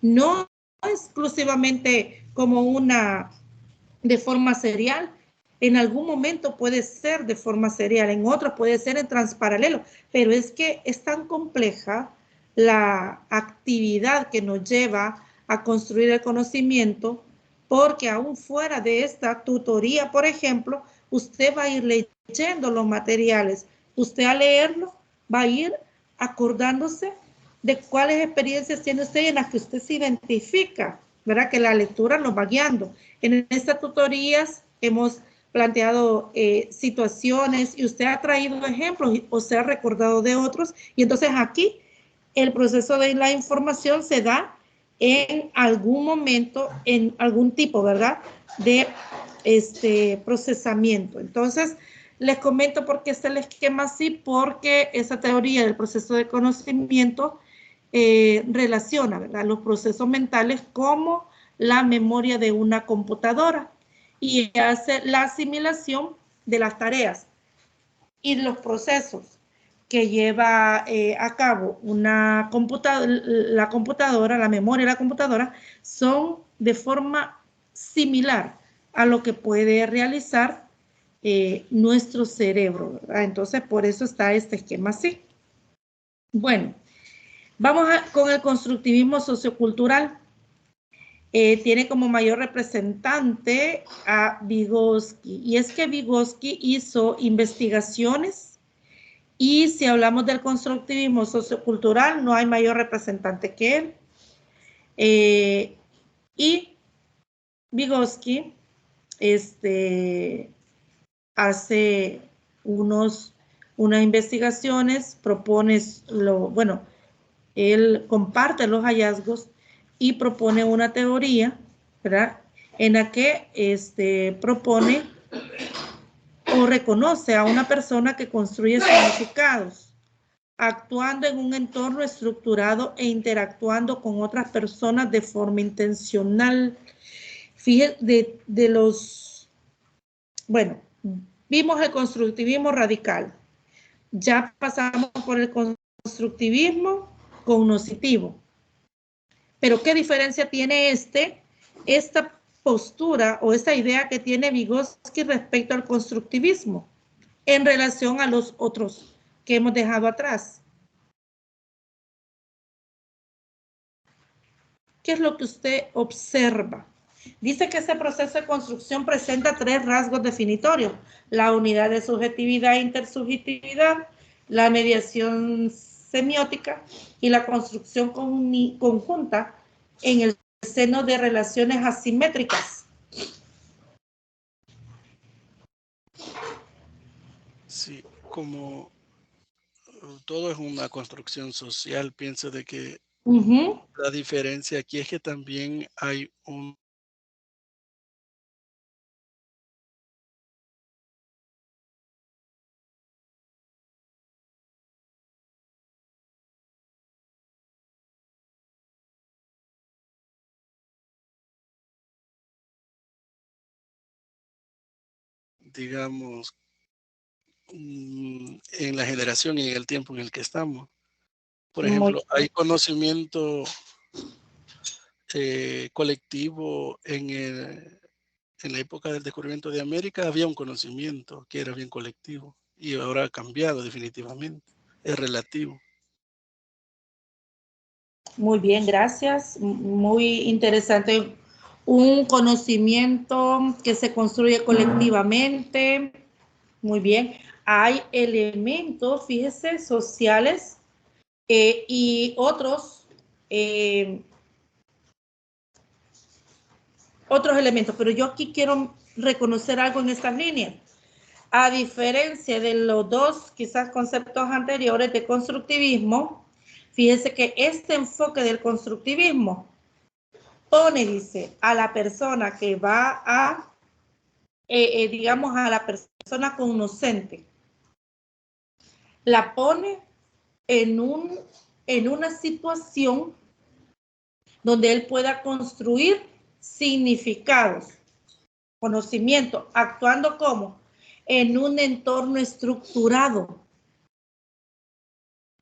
no exclusivamente como de forma serial. En algún momento puede ser de forma serial, en otros puede ser en transparalelo, pero es que es tan compleja la actividad que nos lleva a construir el conocimiento, porque aún fuera de esta tutoría, por ejemplo, usted va a ir leyendo los materiales. Usted al leerlo va a ir acordándose de cuáles experiencias tiene usted en las que usted se identifica, ¿verdad? Que la lectura nos va guiando. En estas tutorías hemos planteado situaciones y usted ha traído ejemplos o se ha recordado de otros, y entonces aquí el proceso de la información se da en algún momento, en algún tipo, ¿verdad?, de procesamiento. Entonces, les comento por qué está el esquema así, porque esa teoría del proceso de conocimiento relaciona, ¿verdad?, los procesos mentales como la memoria de una computadora y hace la asimilación de las tareas y los procesos que lleva a cabo la computadora, la memoria de la computadora, son de forma similar a lo que puede realizar nuestro cerebro, ¿verdad? Entonces, por eso está este esquema así. Bueno, vamos con el constructivismo sociocultural. Tiene como mayor representante a Vygotsky, y es que Vygotsky hizo investigaciones. Y si hablamos del constructivismo sociocultural, no hay mayor representante que él. Y Vygotsky hace unas investigaciones, él comparte los hallazgos y propone una teoría, ¿verdad?, en la que propone o reconoce a una persona que construye significados, actuando en un entorno estructurado e interactuando con otras personas de forma intencional. Fíjense, vimos el constructivismo radical. Ya pasamos por el constructivismo cognoscitivo. Pero ¿qué diferencia tiene esta postura o esta idea que tiene Vygotsky respecto al constructivismo en relación a los otros que hemos dejado atrás? ¿Qué es lo que usted observa? Dice que ese proceso de construcción presenta 3 rasgos definitorios: la unidad de subjetividad e intersubjetividad, la mediación semiótica y la construcción conjunta en el seno de relaciones asimétricas. Sí, como todo es una construcción social, pienso de que la diferencia aquí es que también hay digamos, en la generación y en el tiempo en el que estamos. Por ejemplo, hay conocimiento colectivo en la época del descubrimiento de América. Había un conocimiento que era bien colectivo y ahora ha cambiado definitivamente, es relativo. Muy bien, gracias. Muy interesante. Un conocimiento que se construye colectivamente. Muy bien. Hay elementos, fíjese, sociales Y otros elementos, pero yo aquí quiero reconocer algo en estas líneas. A diferencia de los dos quizás conceptos anteriores de constructivismo, fíjese que este enfoque del constructivismo pone, dice, a la persona que va a, digamos, a la persona cognoscente, la pone en una situación donde él pueda construir significados, conocimiento, actuando como en un entorno estructurado,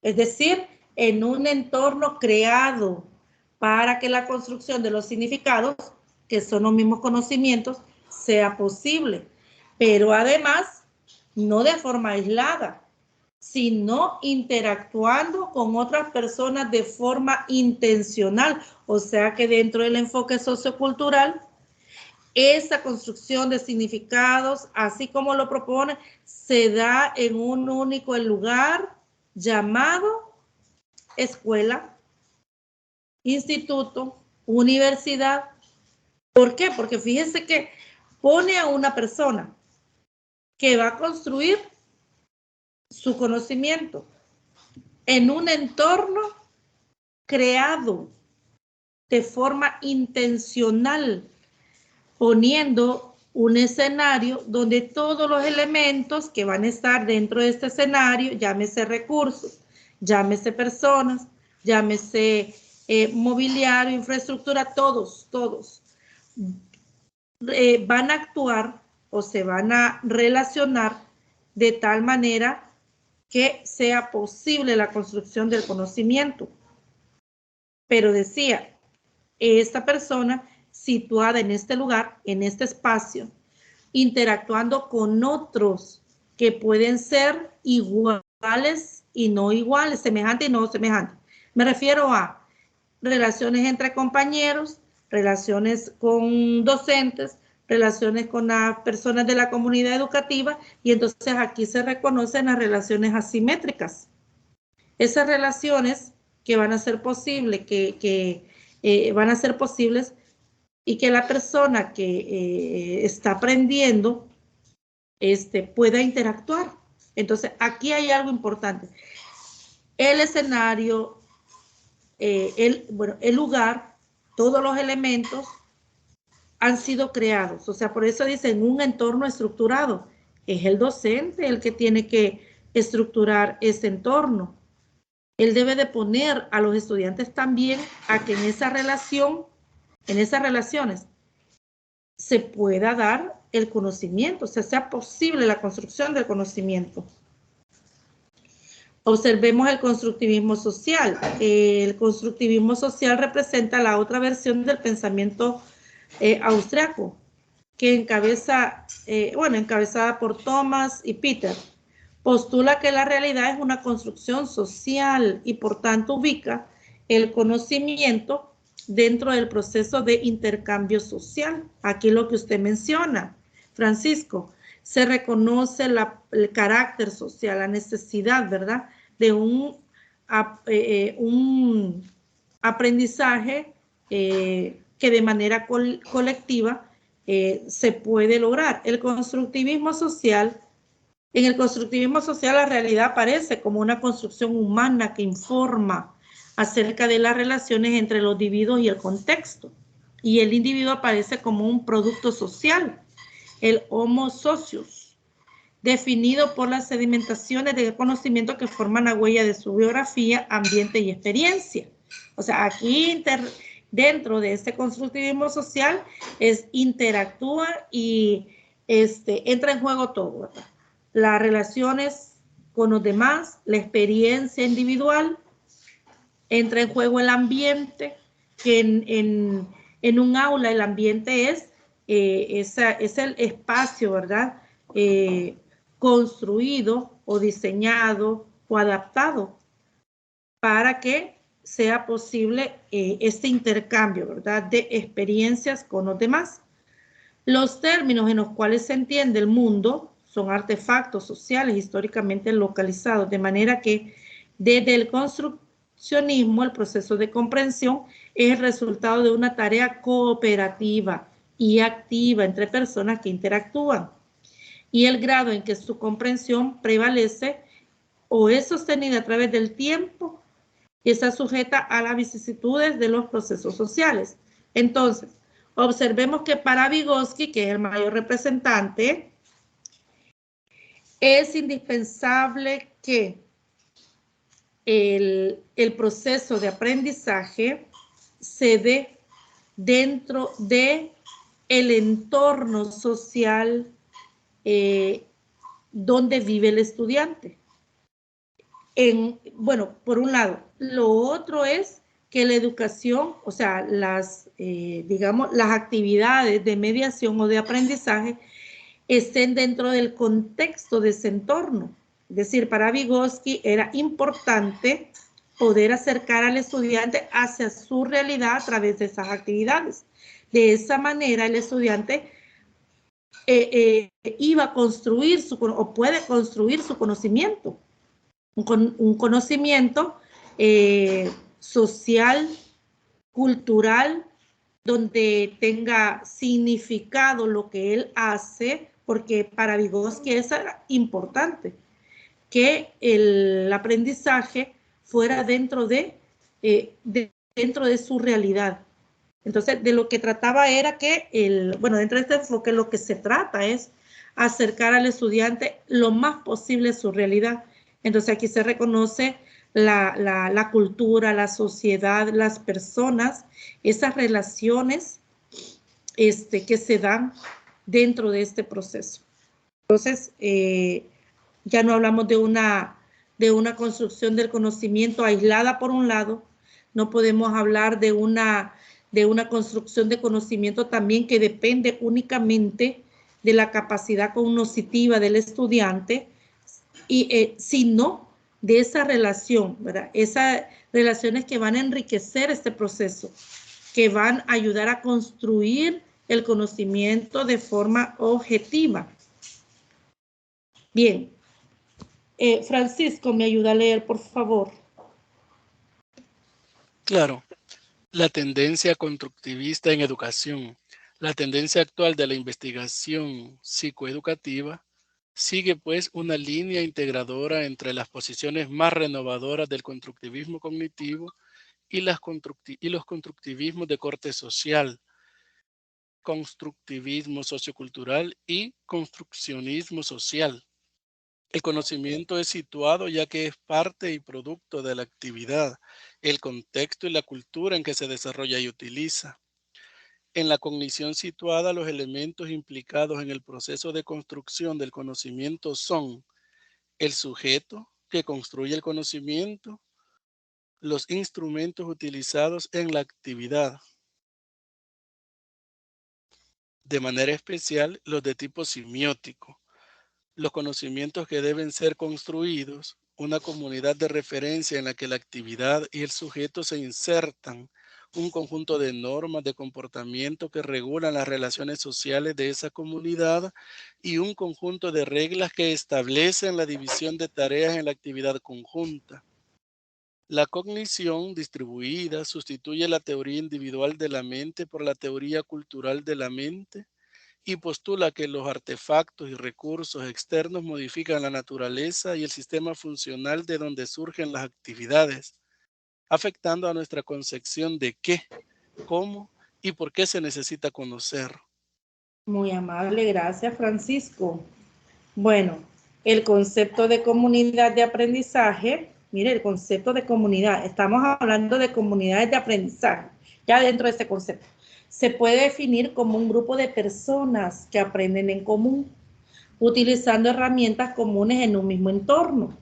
es decir, en un entorno creado para que la construcción de los significados, que son los mismos conocimientos, sea posible, pero además no de forma aislada, sino interactuando con otras personas de forma intencional, o sea que dentro del enfoque sociocultural, esa construcción de significados, así como lo propone, se da en un único lugar llamado escuela, instituto, universidad. ¿Por qué? Porque fíjense que pone a una persona que va a construir su conocimiento en un entorno creado de forma intencional, poniendo un escenario donde todos los elementos que van a estar dentro de este escenario, llámese recursos, llámese personas, llámese mobiliario, infraestructura, todos van a actuar o se van a relacionar de tal manera que sea posible la construcción del conocimiento. Pero decía, esta persona situada en este lugar, en este espacio, interactuando con otros que pueden ser iguales y no iguales, semejantes y no semejantes. Me refiero a relaciones entre compañeros, relaciones con docentes, relaciones con las personas de la comunidad educativa, y entonces aquí se reconocen las relaciones asimétricas. Esas relaciones que van a ser posibles, van a ser posibles y que la persona que está aprendiendo pueda interactuar. Entonces, aquí hay algo importante. El escenario, el lugar, todos los elementos han sido creados. O sea, por eso dicen un entorno estructurado. Es el docente el que tiene que estructurar ese entorno. Él debe de poner a los estudiantes también a que en esa relación, en esas relaciones, se pueda dar el conocimiento, o sea posible la construcción del conocimiento. Observemos el constructivismo social. El constructivismo social representa la otra versión del pensamiento austriaco, que encabezada por Thomas y Peter, postula que la realidad es una construcción social y por tanto ubica el conocimiento dentro del proceso de intercambio social. Aquí lo que usted menciona, Francisco, se reconoce el carácter social, la necesidad, ¿verdad?, de un aprendizaje que de manera colectiva se puede lograr. En el constructivismo social la realidad aparece como una construcción humana que informa acerca de las relaciones entre los individuos y el contexto. Y el individuo aparece como un producto social, el homo socius, definido por las sedimentaciones de conocimiento que forman la huella de su biografía, ambiente y experiencia. O sea, aquí dentro de este constructivismo social interactúa y entra en juego todo, ¿verdad? Las relaciones con los demás, la experiencia individual, entra en juego el ambiente, que en un aula el ambiente es el espacio, ¿verdad?, construido o diseñado o adaptado para que sea posible este intercambio, ¿verdad?, de experiencias con los demás. Los términos en los cuales se entiende el mundo son artefactos sociales históricamente localizados, de manera que desde el construccionismo, el proceso de comprensión, es el resultado de una tarea cooperativa y activa entre personas que interactúan. Y el grado en que su comprensión prevalece o es sostenida a través del tiempo y está sujeta a las vicisitudes de los procesos sociales. Entonces, observemos que para Vygotsky, que es el mayor representante, es indispensable que el proceso de aprendizaje se dé dentro de el entorno social donde vive el estudiante. Bueno, por un lado. Lo otro es que la educación, o sea, digamos, las actividades de mediación o de aprendizaje estén dentro del contexto de ese entorno. Es decir, para Vygotsky era importante poder acercar al estudiante hacia su realidad a través de esas actividades. De esa manera, el estudiante iba a construir o puede construir su conocimiento. Un conocimiento social, cultural, donde tenga significado lo que él hace, porque para Vygotsky es importante que el aprendizaje fuera dentro de su realidad. Entonces, de lo que trataba era que, dentro de este enfoque lo que se trata es acercar al estudiante lo más posible a su realidad. Entonces, aquí se reconoce la cultura, la sociedad, las personas, esas relaciones que se dan dentro de este proceso. Entonces, ya no hablamos de una construcción del conocimiento aislada por un lado, no podemos hablar de una construcción de conocimiento también que depende únicamente de la capacidad cognitiva del estudiante, sino de esa relación, ¿verdad? Esas relaciones que van a enriquecer este proceso, que van a ayudar a construir el conocimiento de forma objetiva. Bien. Francisco, ¿me ayuda a leer, por favor? Claro. La tendencia constructivista en educación. La tendencia actual de la investigación psicoeducativa sigue pues una línea integradora entre las posiciones más renovadoras del constructivismo cognitivo y los constructivismos de corte social, constructivismo sociocultural y construccionismo social. El conocimiento es situado ya que es parte y producto de la actividad, el contexto y la cultura en que se desarrolla y utiliza. En la cognición situada, los elementos implicados en el proceso de construcción del conocimiento son el sujeto que construye el conocimiento, los instrumentos utilizados en la actividad, de manera especial los de tipo semiótico, los conocimientos que deben ser construidos, una comunidad de referencia en la que la actividad y el sujeto se insertan, un conjunto de normas de comportamiento que regulan las relaciones sociales de esa comunidad y un conjunto de reglas que establecen la división de tareas en la actividad conjunta. La cognición distribuida sustituye la teoría individual de la mente por la teoría cultural de la mente y postula que los artefactos y recursos externos modifican la naturaleza y el sistema funcional de donde surgen las actividades, afectando a nuestra concepción de qué, cómo y por qué se necesita conocer. Muy amable, gracias, Francisco. Bueno, el concepto de comunidad de aprendizaje, mire, el concepto de comunidad, estamos hablando de comunidades de aprendizaje, ya dentro de este concepto. Se puede definir como un grupo de personas que aprenden en común, utilizando herramientas comunes en un mismo entorno.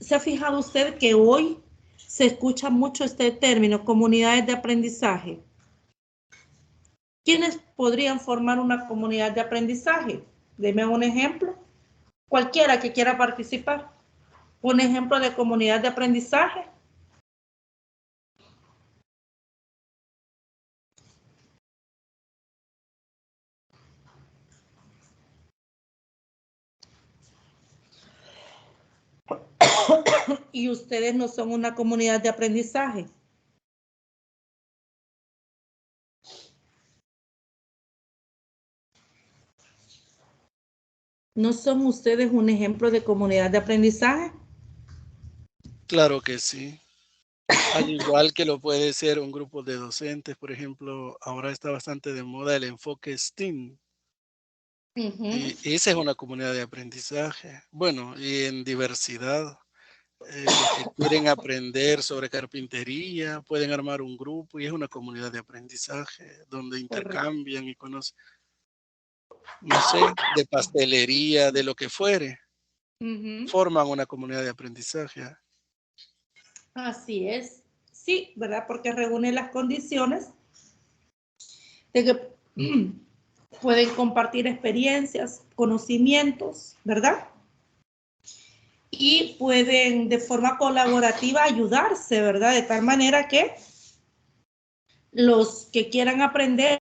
¿Se ha fijado usted que hoy se escucha mucho este término, comunidades de aprendizaje? ¿Quiénes podrían formar una comunidad de aprendizaje? Deme un ejemplo. Cualquiera que quiera participar. Un ejemplo de comunidad de aprendizaje. y ustedes no son una comunidad de aprendizaje. ¿No son ustedes un ejemplo de comunidad de aprendizaje? Claro que sí. Al igual que lo puede ser un grupo de docentes, por ejemplo, ahora está bastante de moda el enfoque STEAM. Y esa es una comunidad de aprendizaje. Bueno, y en diversidad, los que quieren aprender sobre carpintería pueden armar un grupo y es una comunidad de aprendizaje donde intercambian y conocen, no sé, de pastelería, de lo que fuere. Forman una comunidad de aprendizaje. Así es. Sí, ¿verdad? Porque reúne las condiciones de que pueden compartir experiencias, conocimientos, ¿verdad? Y pueden de forma colaborativa ayudarse, ¿verdad? De tal manera que los que quieran aprender,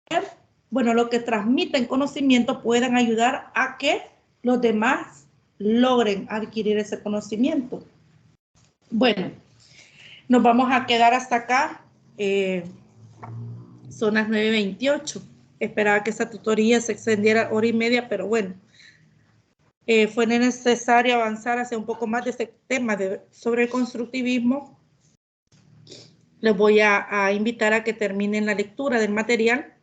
bueno, los que transmiten conocimiento puedan ayudar a que los demás logren adquirir ese conocimiento. Bueno, nos vamos a quedar hasta acá. Son las 9:28. Esperaba que esta tutoría se extendiera 1:30, pero bueno, fue necesario avanzar hacia un poco más de este tema sobre el constructivismo. Les voy a invitar a que terminen la lectura del material.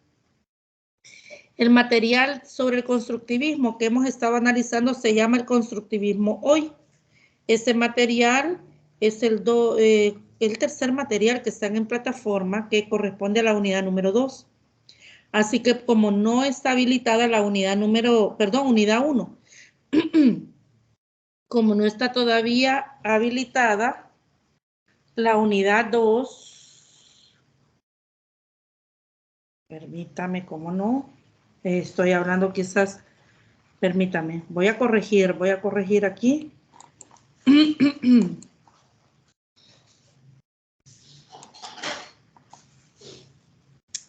El material sobre el constructivismo que hemos estado analizando se llama El constructivismo hoy. Ese material es el tercer material que está en plataforma, que corresponde a la unidad número 2. Así que como no está habilitada la unidad unidad 1, como no está todavía habilitada la unidad 2, permítame, ¿cómo no? Estoy hablando quizás, permítame, voy a corregir aquí.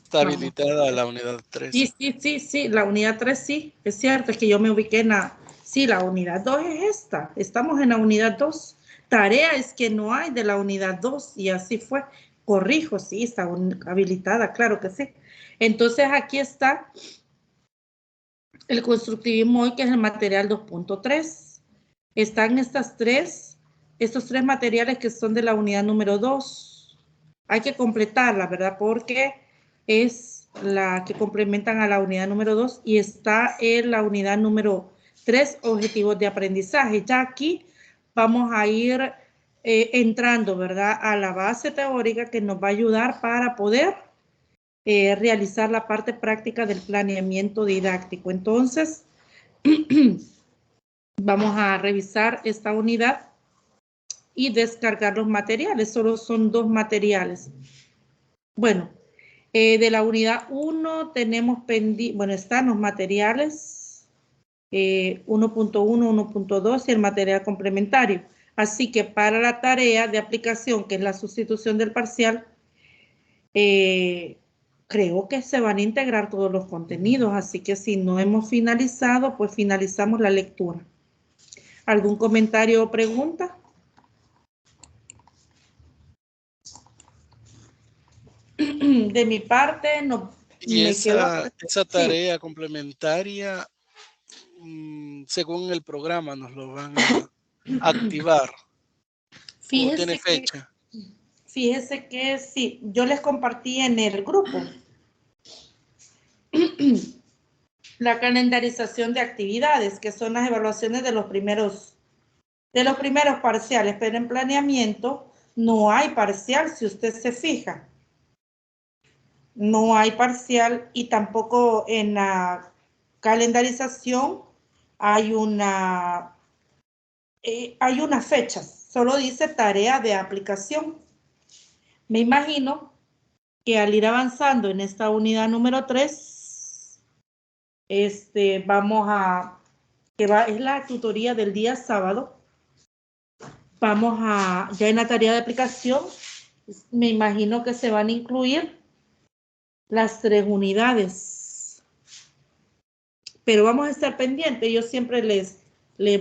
Está habilitada la unidad 3. Sí, la unidad 3 sí, es cierto, es que yo me ubiqué en la unidad 2 es esta, estamos en la unidad 2. Tarea es que no hay de la unidad 2 y así fue. Corrijo, sí, está habilitada, claro que sí. Entonces aquí está el constructivismo hoy, que es el material 2.3. Están estos tres materiales que son de la unidad número 2. Hay que completarla, ¿verdad? Porque es la que complementan a la unidad número 2 y está en la unidad número 3, objetivos de aprendizaje. Ya aquí vamos a ir entrando, ¿verdad? A la base teórica que nos va a ayudar para poder realizar la parte práctica del planeamiento didáctico. Entonces, vamos a revisar esta unidad y descargar los materiales. Solo son 2 materiales. Bueno, de la unidad 1 tenemos pendiente, bueno, están los materiales 1.1, 1.2 y el material complementario. Así que para la tarea de aplicación, que es la sustitución del parcial, creo que se van a integrar todos los contenidos. Así que si no hemos finalizado, pues finalizamos la lectura. ¿Algún comentario o pregunta? De mi parte, no. Y esa tarea complementaria, según el programa, nos lo van a activar. ¿O tiene fecha? Fíjese que sí, yo les compartí en el grupo la calendarización de actividades, que son las evaluaciones de los primeros parciales, pero en planeamiento no hay parcial, si usted se fija. No hay parcial y tampoco en la calendarización hay una fecha, solo dice tarea de aplicación. Me imagino que al ir avanzando en esta unidad número 3, es la tutoría del día sábado, ya en la tarea de aplicación, me imagino que se van a incluir las 3 unidades. Pero vamos a estar pendientes, yo siempre les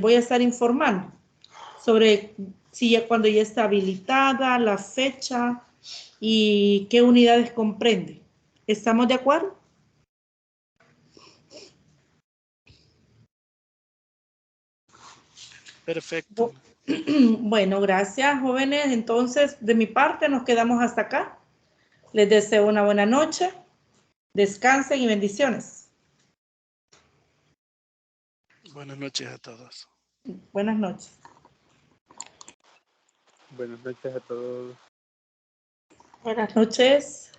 voy a estar informando sobre si ya cuando ya está habilitada, la fecha y qué unidades comprende. ¿Estamos de acuerdo? Perfecto. Bueno, gracias, jóvenes. Entonces, de mi parte, nos quedamos hasta acá. Les deseo una buena noche. Descansen y bendiciones. Buenas noches a todos. Buenas noches. Buenas noches a todos. Buenas noches.